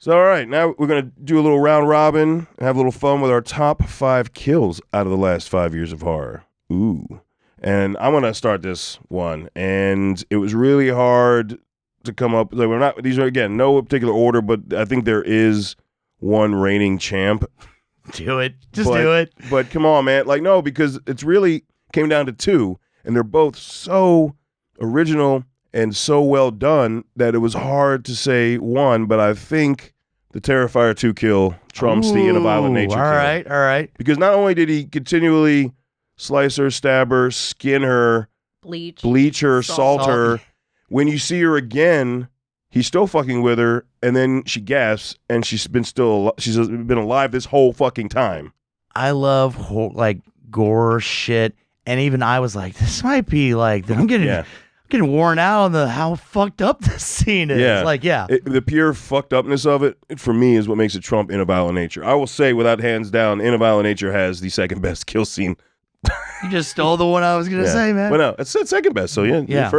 So, all right, now we're going to do a little round robin and have a little fun with our top 5 kills out of the last 5 years of horror. Ooh. And I'm going to start this one. And it was really hard to come up. Like, these are, again, no particular order, but I think there is one reigning champ. Do it. Just do it. But come on, man. Like, no, because it's really came down to 2, and they're both so original and so well done that it was hard to say one, but I think the Terrifier 2 kill trumps the In a Violent Nature kill. All right. Because not only did he continually slice her, stab her, skin her, bleach her, salt her, when you see her again, he's still fucking with her, and then she gasps, and she's been alive this whole fucking time. I love gore shit, and even I was like, this might be like I'm getting worn out on how fucked up this scene is. Yeah. The pure fucked upness of it, for me, is what makes it trump In a Violent Nature. I will say, without hands down, In a Violent Nature has the second best kill scene. You just stole the one I was gonna say, man. Well, no, it's second best. So yeah.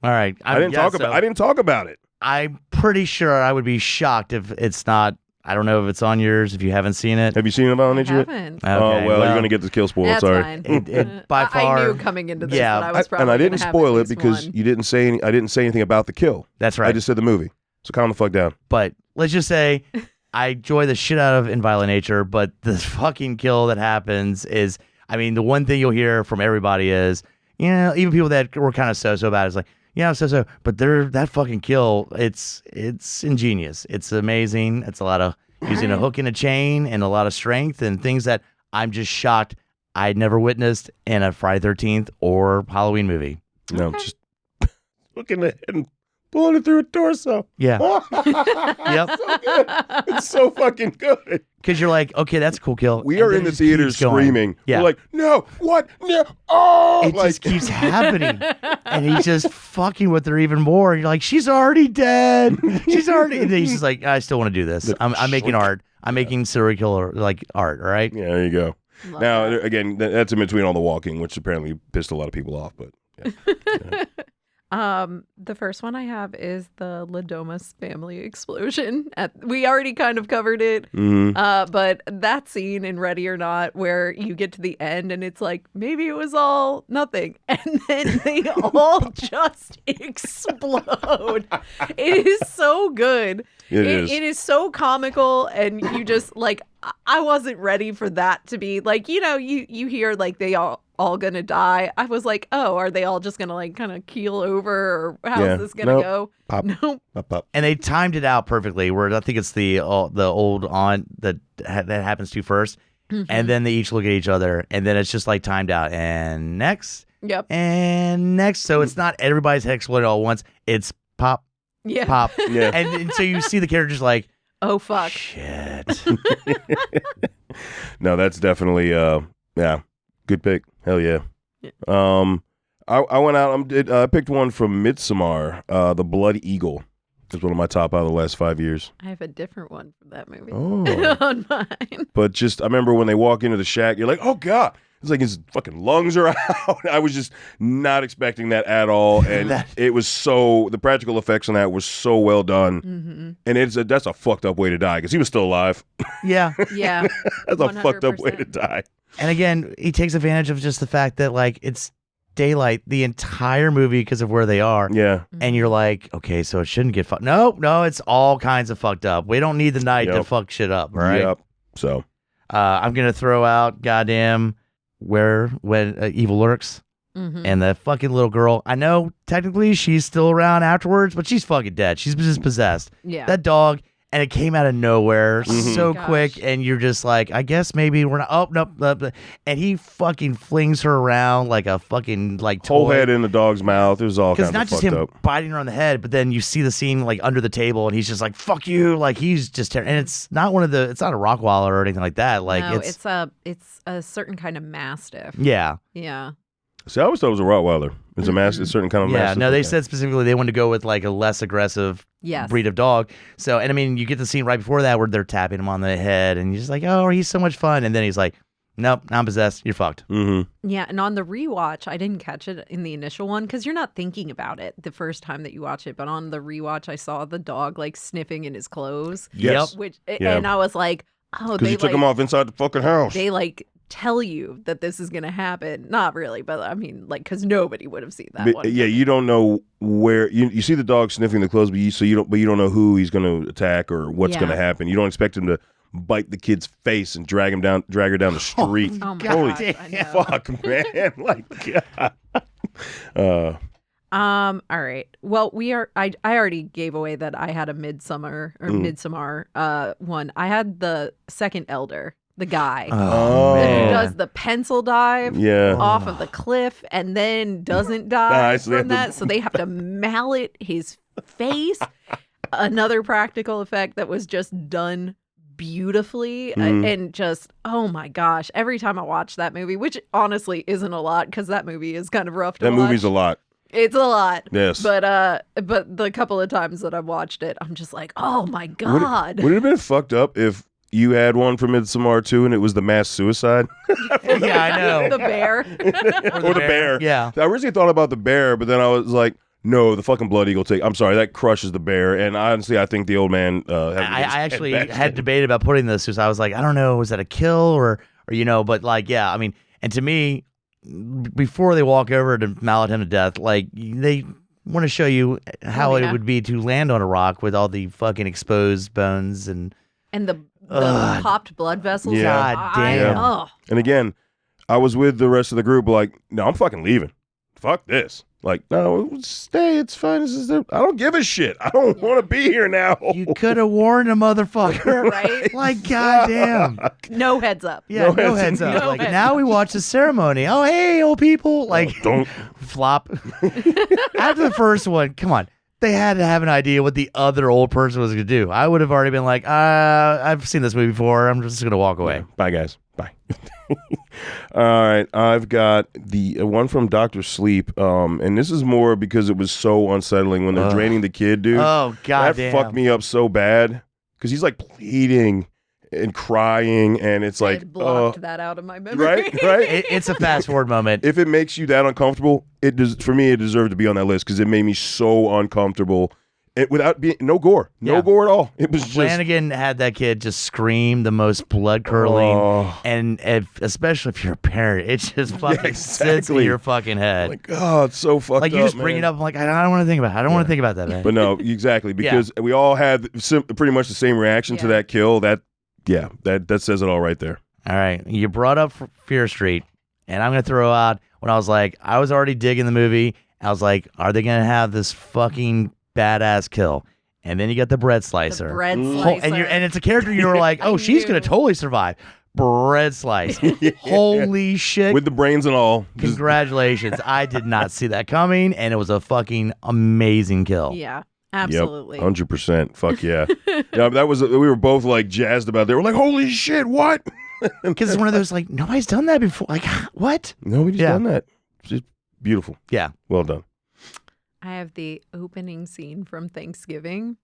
All right. I didn't talk about it. I'm pretty sure I would be shocked if it's not. I don't know if it's on yours. If you haven't seen it, have you seen In a Violent Nature yet? haven't. Okay, Oh well, you're gonna get the kill spoiled. That's Sorry. fine. It by far. I knew coming into this Yeah, that I was probably And I didn't gonna have spoil at it least because one. you didn't say I didn't say anything about the kill. That's right. I just said the movie. So calm the fuck down. But let's just say I enjoy the shit out of In Violent Nature, but the fucking kill that happens is, I mean, the one thing you'll hear from everybody is, even people that were kind of so about it is like, yeah, so, but that fucking kill, it's ingenious. It's amazing. It's a lot of using a hook and a chain and a lot of strength and things that I'm just shocked I'd never witnessed in a Friday 13th or Halloween movie. No, just looking at it and pulling it through a torso. Yeah. Yep. So good. It's so fucking good. Because you're like, okay, that's a cool kill. We And are then in it the just theaters keeps going. screaming. Yeah. We're like, no, what? No, oh! It just keeps happening. And he's just fucking with her even more. And you're like, she's already dead. She's already. And he's just like, I still want to do this. I'm making art. I'm making serial killer art. All right. Yeah, there you go. Love Now, that. again, that's in between all the walking, which apparently pissed a lot of people off. But yeah. The first one I have is the Ladomas family explosion. We already kind of covered it, but that scene in Ready or Not where you get to the end and it's like, maybe it was all nothing. And then they all just explode. It is so good. It is so comical, and you just, like, I wasn't ready for that to be, like, you hear, like, they all gonna die. I was like, oh, are they all just gonna, like, kind of keel over, or how's this gonna go? Pop. Nope. Pop. And they timed it out perfectly. Where I think it's the old aunt that happens to first, and then they each look at each other, and then it's just like timed out. And next, and next. So it's not everybody's head exploded all at once. It's pop, pop, and so you see the characters like, oh fuck, shit. No, that's definitely good pick. Hell yeah. I went out. I picked one from Midsommar, The Blood Eagle. It's one of my top out of the last 5 years. I have a different one from that movie Oh. on mine. But I remember when they walk into the shack, you're like, oh God. It's like his fucking lungs are out. I was just not expecting that at all. And it was the practical effects on that were so well done. And that's a fucked up way to die because he was still alive. Yeah. Yeah. That's 100%. A fucked up way to die. And again, he takes advantage of just the fact that, like, it's daylight the entire movie because of where they are. Yeah. And you're like, okay, so it shouldn't get fucked. No, it's all kinds of fucked up. We don't need the night to fuck shit up, right? Yep. So I'm going to throw out goddamn when Evil Lurks. And the fucking little girl. I know technically she's still around afterwards, but she's fucking dead. She's just possessed. Yeah. That dog, and it came out of nowhere so quick, and you're just like, I guess maybe we're not. Oh, nope. And he fucking flings her around like a fucking like toy. Whole head in the dog's mouth. It was all kind of not just fucked him up. biting her on the head, but then you see the scene like under the table, and he's just like, "Fuck you!" Like he's just and it's not it's not a Rottweiler or anything like that. Like no, it's a certain kind of Mastiff. Yeah. Yeah. See, I always thought it was a Rottweiler. It's a certain kind of Mastiff. No, they said specifically they wanted to go with like a less aggressive breed of dog. So, and I mean, you get the scene right before that where they're tapping him on the head, and you're just like, oh, he's so much fun. And then he's like, nope, I'm possessed. You're fucked. Yeah, and on the rewatch, I didn't catch it in the initial one because you're not thinking about it the first time that you watch it. But on the rewatch, I saw the dog like sniffing in his clothes. Yes. And I was like, oh, because he took him off inside the fucking house. They like tell you that this is going to happen. Not really, but I mean, like, because nobody would have seen that one. Yeah, you don't know where you see the dog sniffing the clothes, but you don't know who he's going to attack or what's going to happen. You don't expect him to bite the kid's face and drag her down the street. Oh my Holy God, fuck, man! Like, God. All right. Well, I already gave away that I had a Midsommar one. I had the second Elder. The guy man. who does the pencil dive off of the cliff and then doesn't die from that. So they have to mallet his face. Another practical effect that was just done beautifully and just, oh my gosh. Every time I watch that movie, which honestly isn't a lot because that movie is kind of rough to watch. That movie's a lot. It's a lot. Yes. But the couple of times that I've watched it, I'm just like, oh my God. Would it have been fucked up if you had one for Midsommar too, and it was the mass suicide? Yeah, I know. The bear. or the bear. Yeah. I originally thought about the bear, but then I was like, no, the fucking Blood Eagle I'm sorry, that crushes the bear. And honestly, I think the old man... I actually had debated about putting this because I was like, I don't know, was that a kill or but like, yeah, I mean, and to me, before they walk over to mallet him to death, like, they want to show you how it would be to land on a rock with all the fucking exposed bones and the popped blood vessels. Yeah. God damn. Oh. And again, I was with the rest of the group like, no, I'm fucking leaving. Fuck this. Like, no, stay. It's fine. I don't give a shit. I don't want to be here now. You could have warned a motherfucker. Right? Like, goddamn. No heads up. Yeah, no heads up. No Like, heads now we watch the ceremony. Oh, hey, old people. Like, Don't. flop. After the first one, come on. They had to have an idea what the other old person was going to do. I would have already been like, I've seen this movie before. I'm just going to walk away. Bye, guys. Bye. All right. I've got the one from Dr. Sleep. And this is more because it was so unsettling when they're draining the kid, dude. Oh, goddamn. That fucked me up so bad because he's like pleading and crying, and it's I like, had blocked that out of my memory. right. It's a fast forward moment. If it makes you that uncomfortable, for me, it deserved to be on that list because it made me so uncomfortable. Without being no gore at all. It was just Flanagan had that kid just scream the most blood curdling, and especially if you're a parent, it just fucking sits in your fucking head. like, oh, it's so fucked up. Like you just bring man. it up. I'm like, I don't want to think about it. I don't want to think about that, man. But no, exactly, because we all had pretty much the same reaction to that kill. That says it all right there. All right, you brought up Fear Street, and I'm gonna throw out when I was already digging the movie. I was like, are they gonna have this fucking badass kill? And then you got the bread slicer. The bread slicer. And it's a character you're like, oh, she's gonna totally survive. Bread slice. Holy shit. With the brains and all. Congratulations. I did not see that coming, and it was a fucking amazing kill. Yeah. Absolutely. 100%. Fuck yeah. Yeah, we were both like jazzed about it. They were like, holy shit, what? Because it's one of those like, nobody's done that before. Like, what? Nobody's done that. It's just beautiful. Yeah. Well done. I have the opening scene from Thanksgiving.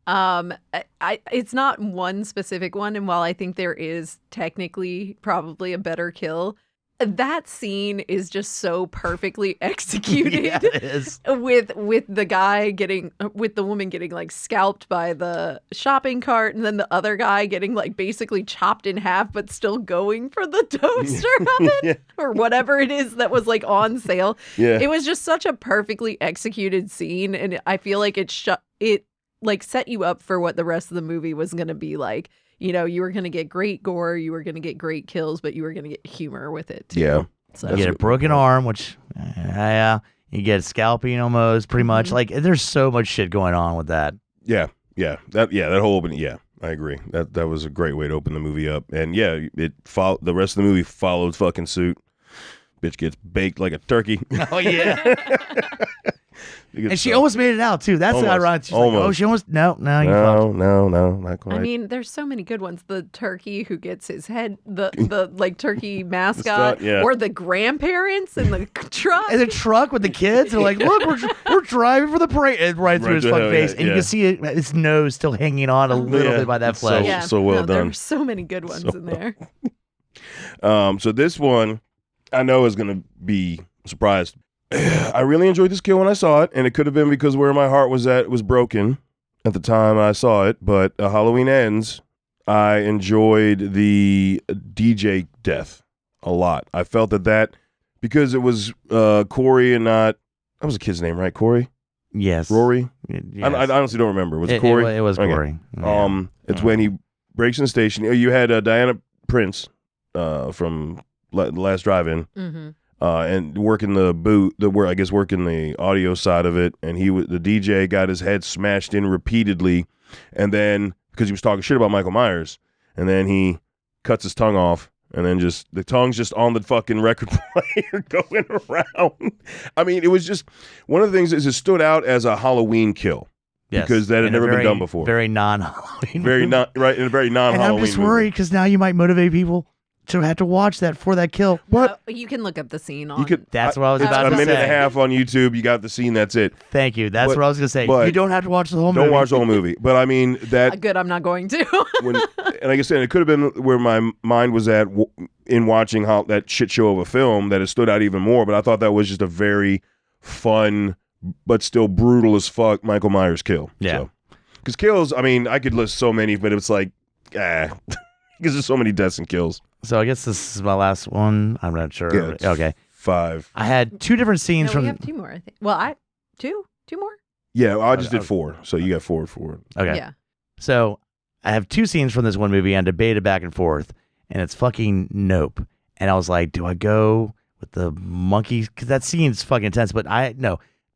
It's not one specific one, and while I think there is technically probably a better kill, that scene is just so perfectly executed. Yeah, it is. With the woman getting like scalped by the shopping cart, and then the other guy getting like basically chopped in half, but still going for the toaster oven or whatever it is that was like on sale. Yeah. It was just such a perfectly executed scene, and I feel like it set you up for what the rest of the movie was going to be like. You know, you were going to get great gore, you were going to get great kills, but you were going to get humor with it too. Yeah. So. You get a broken arm, which, you get scalping almost, pretty much. Like, there's so much shit going on with that. Yeah. That whole opening. Yeah, I agree. That was a great way to open the movie up. And yeah, the rest of the movie followed fucking suit. Bitch gets baked like a turkey. Oh, yeah. And she almost made it out, too. That's the ironic. She's like, oh, she almost, no, you fucked. No, not quite. I mean, there's so many good ones. The turkey who gets his head, the like turkey mascot, or the grandparents in the truck. In the truck with the kids, they're like, look, we're driving for the parade. And right through his fucking face. And you can see his nose still hanging on a little bit by that flesh. So well done. There were so many good ones in there. So this one, I know is going to be surprised. I really enjoyed this kill when I saw it, and it could have been because where my heart was at was broken at the time I saw it, but Halloween Ends, I enjoyed the DJ death a lot. I felt that because it was Corey and not, that was a kid's name, right? Corey? Yes. Rory? Yes. I honestly don't remember. Was it Corey? It was Corey. Okay. It's when he breaks in the station. You had Diana Prince from Last Drive-In. Mm-hmm. And working the booth, working the audio side of it, and the DJ got his head smashed in repeatedly, and then because he was talking shit about Michael Myers, and then he cuts his tongue off, and then just the tongue's just on the fucking record player going around. I mean, it was just one of the things is it stood out as a Halloween kill. Yes. Because that had never been done before. Very non-Halloween. Very not right in a very non-Halloween. And I'm just worried because now you might motivate people to have to watch that for that kill. But you can look up the scene on. That's what I was about to say. A minute and a half on YouTube. You got the scene. That's it. Thank you. That's what I was going to say. You don't have to watch the whole movie. Don't watch the whole movie. But I mean that. Good. I'm not going to. And like I said, it could have been where my mind was at in watching that shit show of a film that it stood out even more. But I thought that was just a very fun but still brutal as fuck Michael Myers kill. Yeah. Because kills, I mean, I could list so many, but it's like, because there's so many deaths and kills. So I guess this is my last one. I'm not sure. Yeah, okay. 5. I had 2 different scenes from. We have 2 more, I think. Well, 2 more? Yeah, I just did 4. So you got 4 for it. Okay. Yeah. So I have 2 scenes from this one movie and debated back and forth, and it's fucking Nope. And I was like, do I go with the monkey? Because that scene's fucking intense. But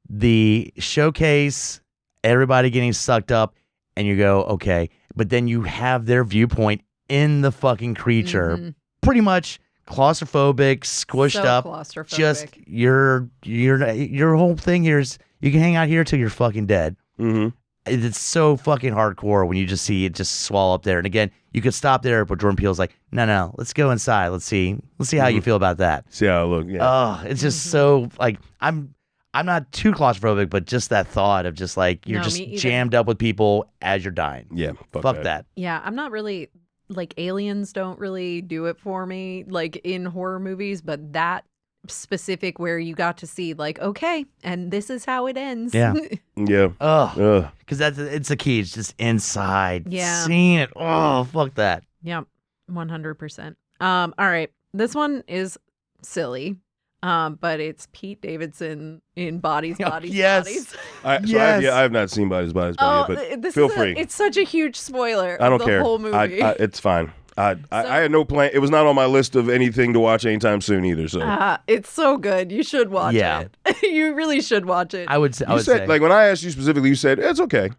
the showcase, everybody getting sucked up, and you go, okay. But then you have their viewpoint in the fucking creature, pretty much claustrophobic, squished up. Claustrophobic. Just your whole thing here is you can hang out here till you're fucking dead. Mm-hmm. It's so fucking hardcore when you just see it just swallow up there. And again, you could stop there, but Jordan Peele's like, no, let's go inside. Let's see how you feel about that. See how it looks. Yeah. Oh, it's just so like I'm not too claustrophobic, but just that thought of just like you're just jammed up with people as you're dying. Yeah. Fuck that. Yeah, I'm not really like aliens don't really do it for me, like in horror movies, but that specific where you got to see like, okay, and this is how it ends. Yeah. Yeah. Oh, because it's the key. It's just inside. Yeah. Seeing it. Oh, fuck that. Yep, 100%. All right, this one is silly, but it's Pete Davidson in Bodies, Bodies, yes. Bodies. Yes. I have not seen Bodies, Bodies, Bodies, but this feel is free. It's such a huge spoiler. I don't of the care. Whole movie. It's fine. I had no plan. It was not on my list of anything to watch anytime soon either. So it's so good. You should watch it. You really should watch it. I would say. like when I asked you specifically, you said it's okay.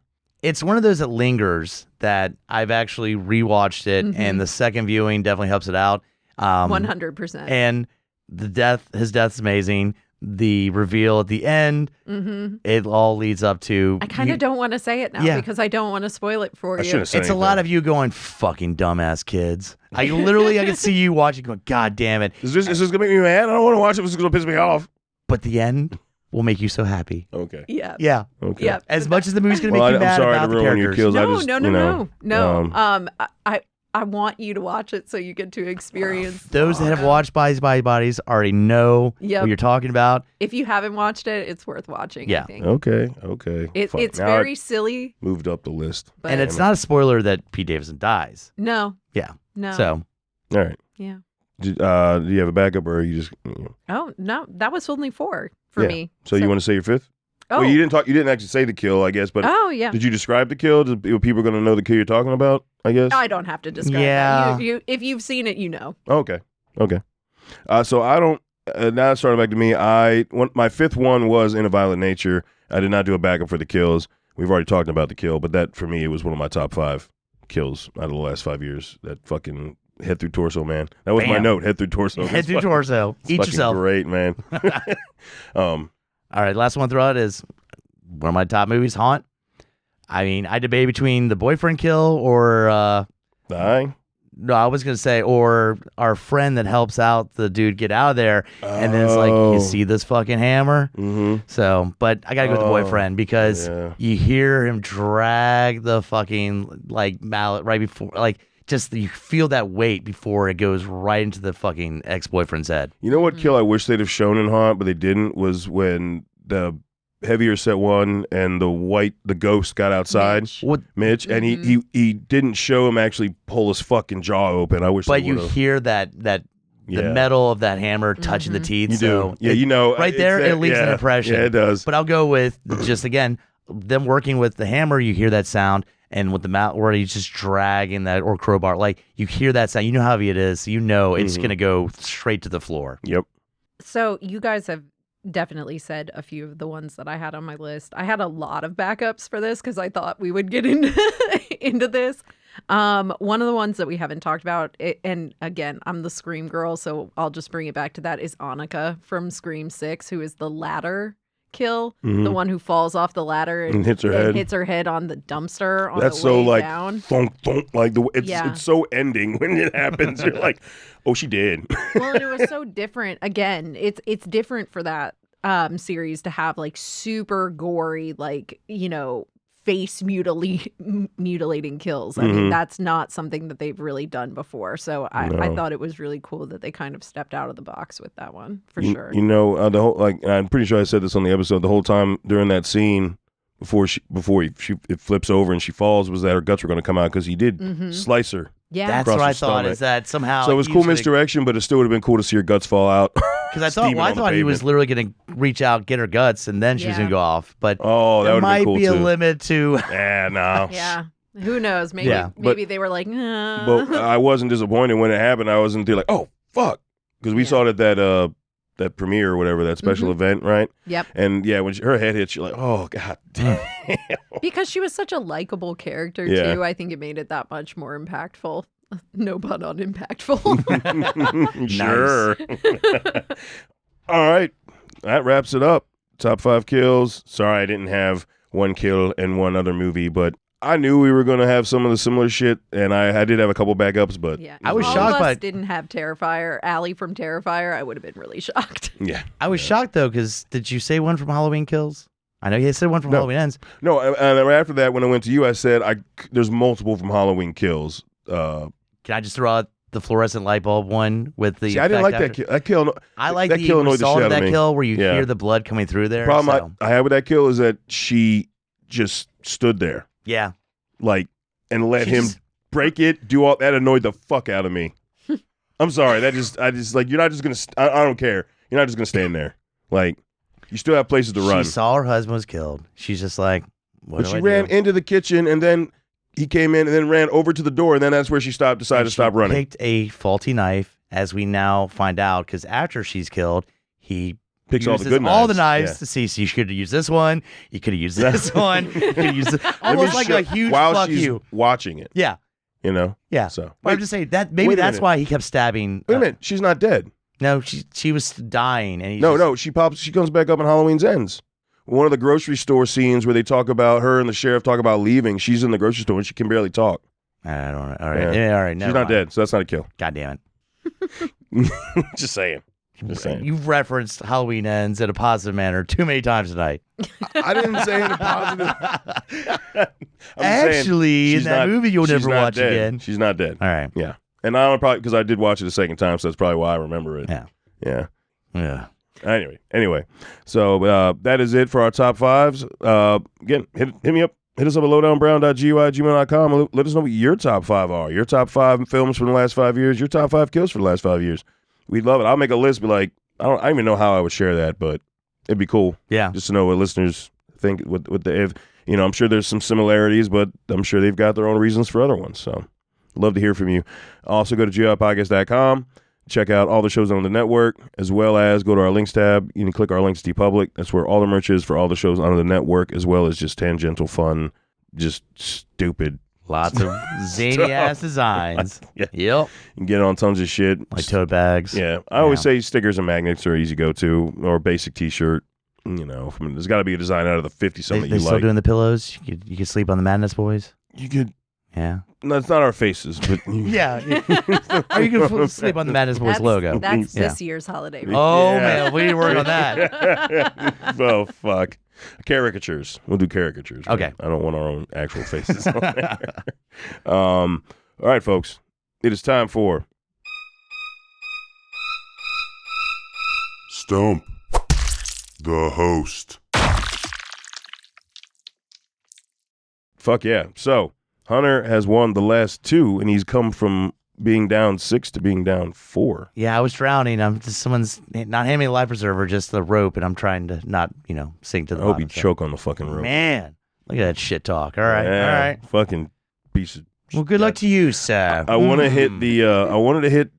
It's one of those that lingers that I've actually rewatched it, and the second viewing definitely helps it out. 100%. And his death's amazing. The reveal at the end, it all leads up to. I kind of don't want to say it now because I don't want to spoil it for you. shouldn't have said It's a lot of you going, fucking dumbass kids. I can see you watching going, God damn it. Is this gonna make me mad? I don't want to watch it. This is gonna piss me off. But the end will make you so happy. Okay. Yeah. Yeah. Okay. Yeah. As much as the movie's going to make you I'm mad sorry about to the ruin your characters. kills. No. I want you to watch it so you get to experience. Those that have watched Bodies, Bodies already know what you're talking about. If you haven't watched it, it's worth watching. Yeah. I think. Okay. It's Now very I silly. moved up the list. But And it's not a spoiler that Pete Davidson dies. No. Yeah. No. So. All right. Yeah. Do you have a backup or are you just? Oh no, that was only 4 for me. So you want to say your fifth? Oh. Well, you didn't actually say the kill, I guess. But Oh yeah. did you describe the kill? Are people going to know the kill you're talking about? I guess. I don't have to describe that. You if you've seen it, you know. Okay. So I don't. Now it's starting back to me. My fifth one was In a Violent Nature. I did not do a backup for the kills. We've already talked about the kill, but that for me it was one of my top 5 kills out of the last 5 years. That fucking head through torso, man. That was my note. Head through torso. Head through torso. Eat yourself. Great, man. All right, last one throw out is one of my top movies, Haunt. I mean, I debate between the boyfriend kill or no, I was gonna say or our friend that helps out the dude get out of there, and then it's like you see this fucking hammer. Mm-hmm. So, but I gotta go with the boyfriend because you hear him drag the fucking like mallet right before, like just you feel that weight before it goes right into the fucking ex-boyfriend's head. You know what kill I wish they'd have shown in Haunt, but they didn't, was when the heavier set one and the ghost got outside. Mitch, and he didn't show him actually pull his fucking jaw open. I wish. But you hear that the metal of that hammer touching the teeth. You so do. Yeah, you know. Right there, it leaves an impression. Yeah, it does. But I'll go with just again them working with the hammer. You hear that sound. And with the mouth where he's just dragging that or crowbar, like you hear that sound, you know how heavy it is, so you know it's gonna go straight to the floor. Yep. So you guys have definitely said a few of the ones that I had on my list. I had a lot of backups for this because I thought we would get into this. One of the ones that we haven't talked about, and again, I'm the Scream girl, so I'll just bring it back to that, is Annika from Scream 6, who is the ladder kill, the one who falls off the ladder and hits her head on the dumpster on That's the way so like down. thunk, thunk, like it's so ending when it happens. You're like, oh, she did. Well, and it was so different. Again, it's different for that series to have like super gory, like, you know, face mutilating kills. I mean, that's not something that they've really done before. So I thought it was really cool that they kind of stepped out of the box with that one, for sure. You know, the whole, like, I'm pretty sure I said this on the episode, the whole time during that scene before it flips over and she falls, was that her guts were going to come out because he did slice her. Yeah, that's what I thought. Is that somehow? So it was cool misdirection, but it still would have been cool to see her guts fall out. Because I thought he was literally going to reach out, get her guts, and then she was going to go off. But that might cool be a too. limit to. Yeah, no. Yeah, who knows? Maybe they were like, nah. But I wasn't disappointed when it happened. I wasn't like, oh fuck, because we saw that premiere or whatever, that special event, right? Yep. And yeah, when her head hits, you're like, oh god damn. Because she was such a likable character too. I think it made it that much more impactful. No pun on impactful. Sure. All right, that wraps it up. Top 5 kills. Sorry I didn't have one kill in one other movie, but I knew we were going to have some of the similar shit, and I did have a couple backups, but I was all shocked of by us didn't have Terrifier. Allie from Terrifier, I would have been really shocked. Yeah. I was shocked though, because did you say one from Halloween Kills? I know you said one from Halloween Ends. No, and after that, when I went to you, I said there's multiple from Halloween Kills. Can I just throw out the fluorescent light bulb one with the? See, I didn't like effect that kill. I like that the kill annoyed the result shit of out of that me. kill where you Yeah. hear the blood coming through there. Problem I had with that kill is that she just stood there, yeah. like, and let She him just- break it. Do all that annoyed the fuck out of me. I'm sorry. I just like you're not just gonna. I don't care. You're not just gonna stand there. Like, you still have places to run. She saw her husband was killed. She's just like, what But do she I ran do? into the kitchen, and then he came in, and then ran over to the door, and then that's where she decided to stop running. Picked a faulty knife, as we now find out, because after she's killed, he Picks all the uses good knives. all the knives Yeah. to see. So you could have used this one. You could have used this one. You could have used this. Almost like a huge while fuck she's you. watching it. Yeah, You know. yeah. So But I'm just saying that maybe wait a that's minute. why he kept stabbing. wait a minute. She's not dead. No, she was dying, and he No. She comes back up in Halloween's Ends. One of the grocery store scenes where they talk about her and the sheriff talk about leaving. She's in the grocery store and she can barely talk. I don't know. All right, Yeah. all right. She's never not mind. dead, so that's not a kill. God damn Just saying. Just saying. it! You've referenced Halloween Ends in a positive manner too many times tonight. I didn't say it in a positive. I'm Actually, saying in she's that movie you'll she's never not watch dead. again. She's not dead. All right. Yeah. And I don't probably because I did watch it a second time, so that's probably why I remember it. Yeah. Yeah. Yeah. Anyway. So that is it for our top fives. Again, hit me up. Hit us up at lowdownbrown.gui@gmail.com. Let us know what your top five are. Your top 5 films from the last 5 years. Your top 5 kills for the last 5 years. We'd love it. I'll make a list. Be like, I don't even know how I would share that, but it'd be cool Yeah. just to know what listeners think. If I'm sure there's some similarities, but I'm sure they've got their own reasons for other ones. So, love to hear from you. Also, go to GIPodcast.com. Check out all the shows on the network, as well as go to our links tab. You can click our links to TeePublic. That's where all the merch is for all the shows on the network, as well as just tangential fun, just stupid. Lots of zany ass designs. Yeah. Yep. You can get on tons of shit. Like tote bags. Yeah. I always say stickers and magnets are easy go to, or a basic T-shirt. There's got to be a design out of the 50 They something you still like. doing the pillows. You could sleep on the Madness Boys. You could. Yeah. No, it's not our faces, but Yeah. Or you can sleep on the Madness Boys logo. That's Yeah. this year's holiday. Oh Yeah. man, we need to work on that. Oh fuck. Caricatures. We'll do caricatures. right? Okay. I don't want our own actual faces on there. All right, folks. It is time for Stump the host. fuck yeah. So Hunter has won the last 2, and he's come from being down 6 to being down 4. Yeah, I was drowning. Someone's not handing me a life preserver, just the rope, and I'm trying to not, sink to I the hope you bottom. So- choke on the fucking rope. Man, look at that shit talk. All right, Yeah, all right. Fucking piece of. Well, good luck to you, sir. I want to hit Mm. the. I wanted to hit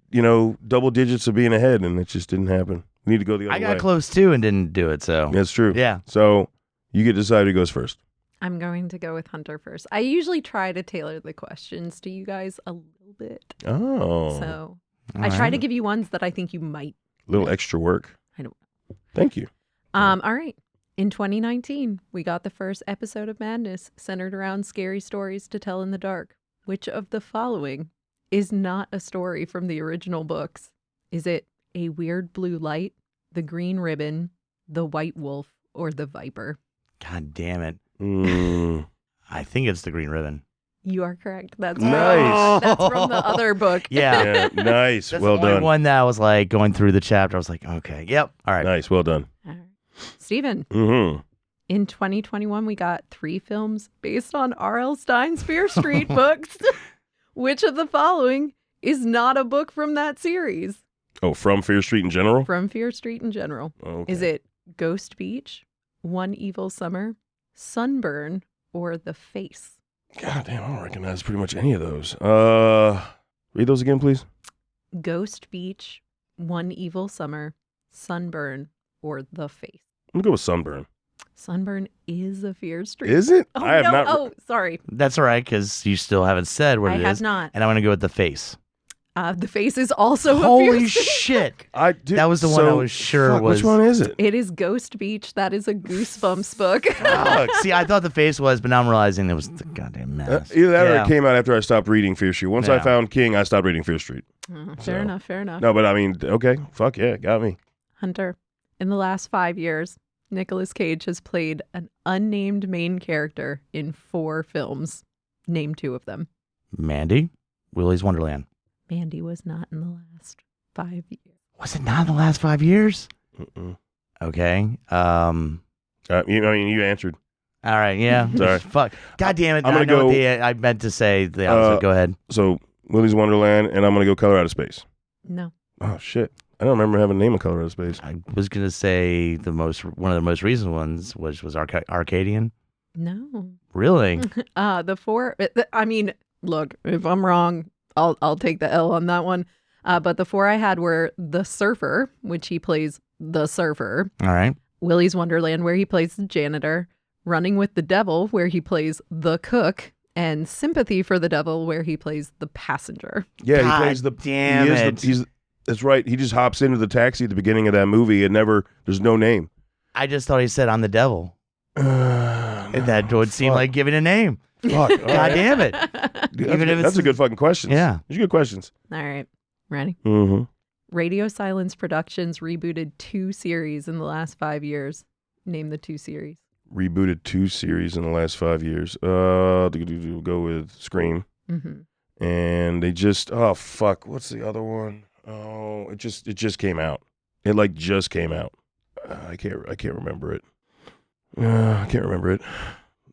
double digits of being ahead, and it just didn't happen. We need to go the other I way. got close too and didn't do it. So That's true. yeah. So you get to decide who goes first. I'm going to go with Hunter first. I usually try to tailor the questions to you guys a little bit. Oh, So All I try right. to give you ones that I think you might. little extra work. I don't Thank you. All right. In 2019, we got the first episode of Madness centered around scary stories to tell in the dark. Which of the following is not a story from the original books? Is it A Weird Blue Light, The Green Ribbon, The White Wolf, or The Viper? God damn it. Mm. I think it's the Green Ribbon. You are correct. That's Nice. That's from the other book. Yeah. Yeah, nice. That's Well the only done. one that I was like going through the chapter. I was like, okay, yep. All right. Nice. Well done. All right. Steven, Mm-hmm. in 2021, we got 3 films based on R.L. Stein's Fear Street books. Which of the following is not a book from that series? Oh, from Fear Street in general? From Fear Street in general. Okay. Is it Ghost Beach, One Evil Summer, Sunburn, or The Face? God damn, I don't recognize pretty much any of those. Read those again, please. Ghost Beach, One Evil Summer, Sunburn, or The Face? I'm gonna go with Sunburn. Sunburn is a Fear Street. Is it? Oh, I have no. not. Oh, sorry. That's all right because you still haven't said what I it have is. not. And I'm going to go with the face. The Face is also a Holy Fear Street. shit. I did, That was the one I was sure fuck, was- Which one is it? It is Ghost Beach. That is a Goosebumps book. Fuck. See, I thought the face was, but now I'm realizing it was the goddamn mess. Either that or Yeah. it came out after I stopped reading Fear Street. Once I Yeah. found King, I stopped reading Fear Street. Fair So- enough. Fair enough. No, but I mean, okay, fuck yeah, got me. Hunter, in the last 5 years, Nicolas Cage has played an unnamed main character in 4 films. Name 2 of them. Mandy, Willy's Wonderland. Mandy was not in the last 5 years. Was it not in the last 5 years? Mm-mm. Okay. You answered. All right. Yeah. Sorry. Fuck. God damn it. I'm I gonna know go- what I meant to say the opposite. Go ahead. So Willy's Wonderland, and I'm gonna go Color Out of Space. No. Oh shit! I don't remember having a name of Color Out of Space. I was gonna say one of the most recent ones was Arcadian. No. Really? The four. I mean, look, if I'm wrong, I'll take the L on that one. But the four I had were The Surfer, which he plays the surfer. All right. Willy's Wonderland, where he plays the janitor. Running with the Devil, where he plays the cook. And Sympathy for the Devil, where he plays the passenger. Yeah, God he plays the. damn he is it. The, that's right. He just hops into the taxi at the beginning of that movie and never. There's no name. I just thought he said I'm the devil. And that would seem fuck. like giving a name. Fuck. God damn it. That's a good fucking question. Yeah. These are good questions. All right. Ready? Mm-hmm. Radio Silence Productions rebooted 2 series in the last 5 years. Name the 2 series. Rebooted 2 series in the last 5 years. Go with Scream. Mm-hmm. And they just fuck. What's the other one? Oh, it just came out. It like just came out. I can't remember it. I can't remember it.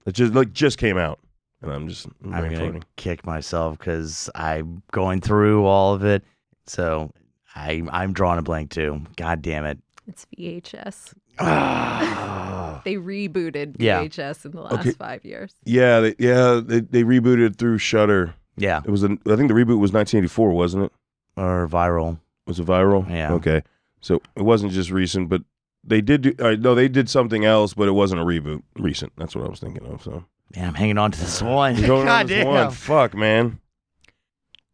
It just came out, and I'm I'm brain gonna kick myself because I'm going through all of it. So I'm drawing a blank too. God damn it. It's VHS. farting. They rebooted Yeah. VHS in the last 5 years. Yeah, they rebooted through Shudder. Yeah. It was I think the reboot was 1984, wasn't it? Or viral. Was it viral? Yeah. Okay, so it wasn't just recent, but they did do. No, they did something else, but it wasn't a reboot. Recent. That's what I was thinking of. So Man, I'm hanging on to this one. You're going on God this damn. one. Fuck, man.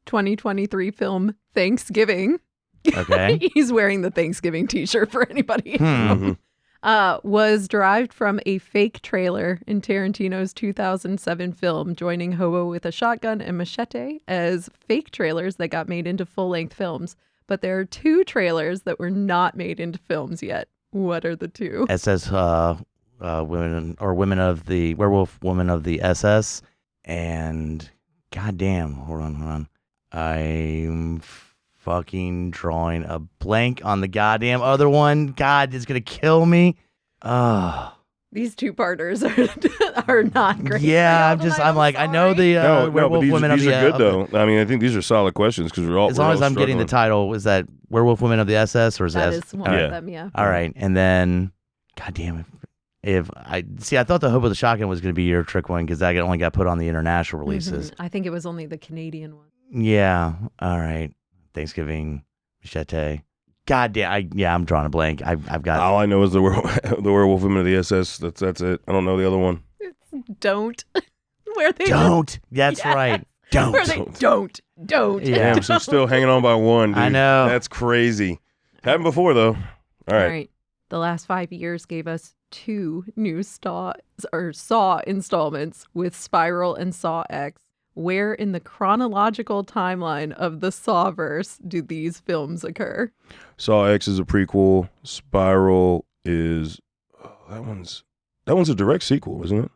2023 film Thanksgiving. Okay. He's wearing the Thanksgiving t-shirt for anybody. Mhm. Was derived from a fake trailer in Tarantino's 2007 film, joining Hobo with a Shotgun and Machete as fake trailers that got made into full-length films. But there are 2 trailers that were not made into films yet. What are the 2? SS women of the werewolf woman of the SS, and goddamn, hold on. I'm fucking drawing a blank on the goddamn other one. God, it's gonna kill me. These 2-parters are not great. Yeah, I'm like, I know the No, but werewolf these women of are the good though. I mean, I think these are solid questions because we're all. As long we're as all I'm getting the struggling. title, is that werewolf women of the SS or is That that is one Yeah. of them, yeah. All right, and then, God damn it. If I thought the Hope of the Shotgun was going to be your trick one because that only got put on the international releases. I think it was only the Canadian one. Yeah. All right. Thanksgiving, Machete. God damn. I'm drawing a blank. I've got. All I know is the werewolf women of the SS. That's it. I don't know the other one. Don't. Where they Don't. That's Yes. right. Don't. Where they don't. Yeah. Damn, so still hanging on by one. Dude. I know. That's crazy. Happened before though. All right. The last 5 years gave us 2 new Saw installments with Spiral and Saw X. Where in the chronological timeline of the Sawverse do these films occur? Saw X is a prequel. Spiral is that one's a direct sequel, isn't it?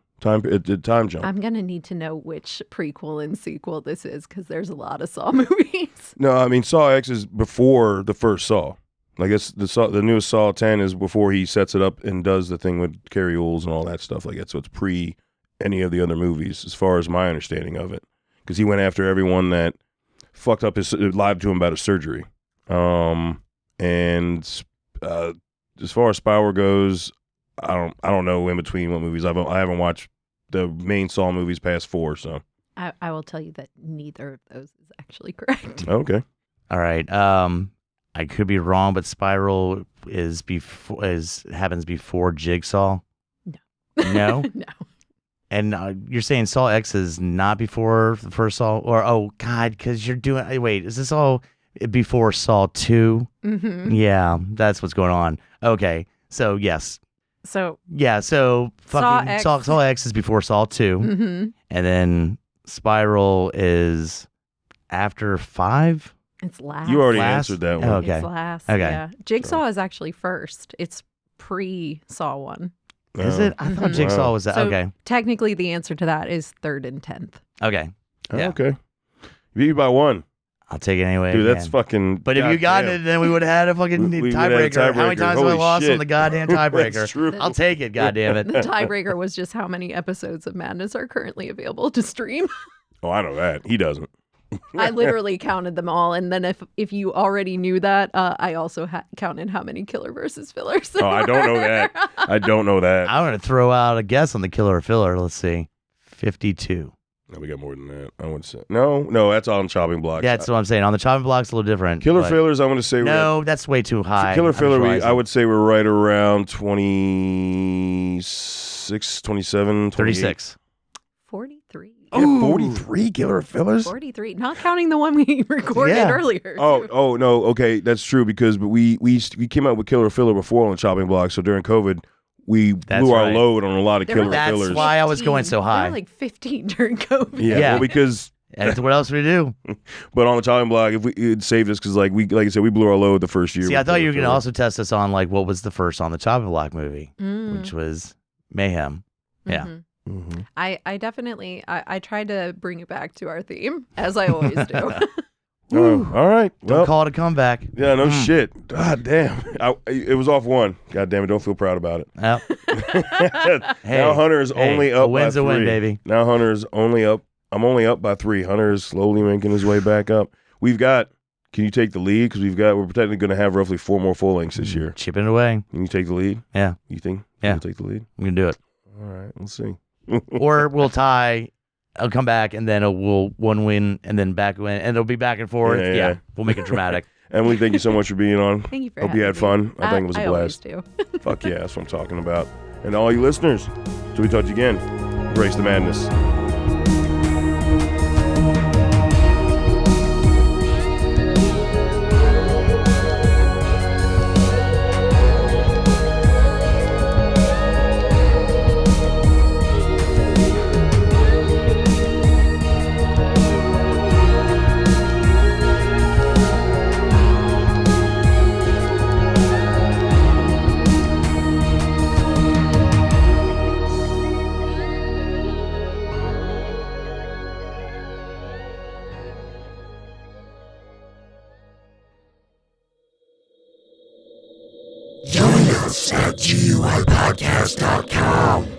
Time jump. I'm gonna need to know which prequel and sequel this is because there's a lot of Saw movies. No, I mean Saw X is before the first Saw. I guess the newest Saw 10 is before he sets it up and does the thing with Carrie Ools and all that stuff like that. So it's pre any of the other movies, as far as my understanding of it, because he went after everyone that fucked up lied to him about his surgery. And as far as Spiral goes, I don't know in between what movies I haven't watched the main Saw movies past 4. So I will tell you that neither of those is actually correct. okay. All right. I could be wrong, but Spiral happens before Jigsaw. No. No. No. And you're saying Saw X is not before the first Saw, or oh God, because you're doing. Wait, is this all before Saw 2? Mm-hmm. Yeah, that's what's going on. Okay, so yes, So. yeah, so fucking X. Saw X is before Saw 2, Mm-hmm. and then Spiral is after 5. It's last. You already Last? answered that one. Oh, okay. It's last. Okay. Yeah. Jigsaw is actually first. It's pre-Saw 1. Is it? I thought Mhm. Jigsaw was that. So Okay, technically the answer to that is 3rd and 10th. okay. Oh, Yeah. okay. Beat you by one. I'll take it anyway. Dude, that's man. fucking. But if you gotten it, then we would have had a fucking We would have had a tiebreaker. How many tiebreaker. times have I Holy lost shit. on the goddamn tiebreaker? That's true. I'll take it, goddammit. The tiebreaker was just how many episodes of Madness are currently available to stream. Oh, I know that. He doesn't. I literally counted them all, and then if you already knew that, I also counted how many killer versus fillers. Oh, I don't know that. I don't know that. I'm going to throw out a guess on the killer or filler. Let's see. 52. No, we got more than that. I would say no. That's on chopping blocks. Yeah, that's what I'm saying. On the chopping block's a little different. Killer but- fillers. I'm going to say No, that's way too high. Killer I'm filler. realizing. I would say we're right around 26, 27, 28. 36. 43. Yeah, 43 killer fillers. 43. Not counting the one we recorded Yeah. earlier. Oh no. Okay, that's true because we came out with killer filler before on the chopping block. So during COVID, we That's blew our right. load on a lot of There were killer That's fillers. why I was going so There high. were like 15 during COVID. Yeah, Yeah. well, because And what else would we do? but on the chopping block, if it saved us because like I said, we blew our load the first year. See, I with thought killer you were going to filler. also test us on like what was the first on the chopping block movie, which was Mayhem. Yeah. Mhm. Mm-hmm. I definitely I tried to bring it back to our theme, as I always do. Oh, all right. Don't Well, call it a comeback. yeah, no shit. God damn. It was off one. God damn it. Don't feel proud about it. Yep. Hey, now Hunter is only a up win's by a win, 3. baby. Now Hunter's only up. I'm only up by 3. Hunter is slowly making his way back up. We've got. Can you take the lead? Because we're technically going to have roughly 4 more full lengths this year. Chipping it away. Can you take the lead? Yeah. You think? Yeah. You'll take the lead. I'm going to do it. All right. We'll see. Or we'll tie. I'll come back and then we'll one win and then back win and it'll be back and forth. Yeah, Yeah, yeah. we'll make it dramatic. Emily, thank you so much for being on. Thank you for Hope you having had me. fun. I think it was a I always blast. do. Fuck yeah, that's what I'm talking about. And to all you listeners, till we talk to you again, embrace the madness. Join us at GUIPodcast.com.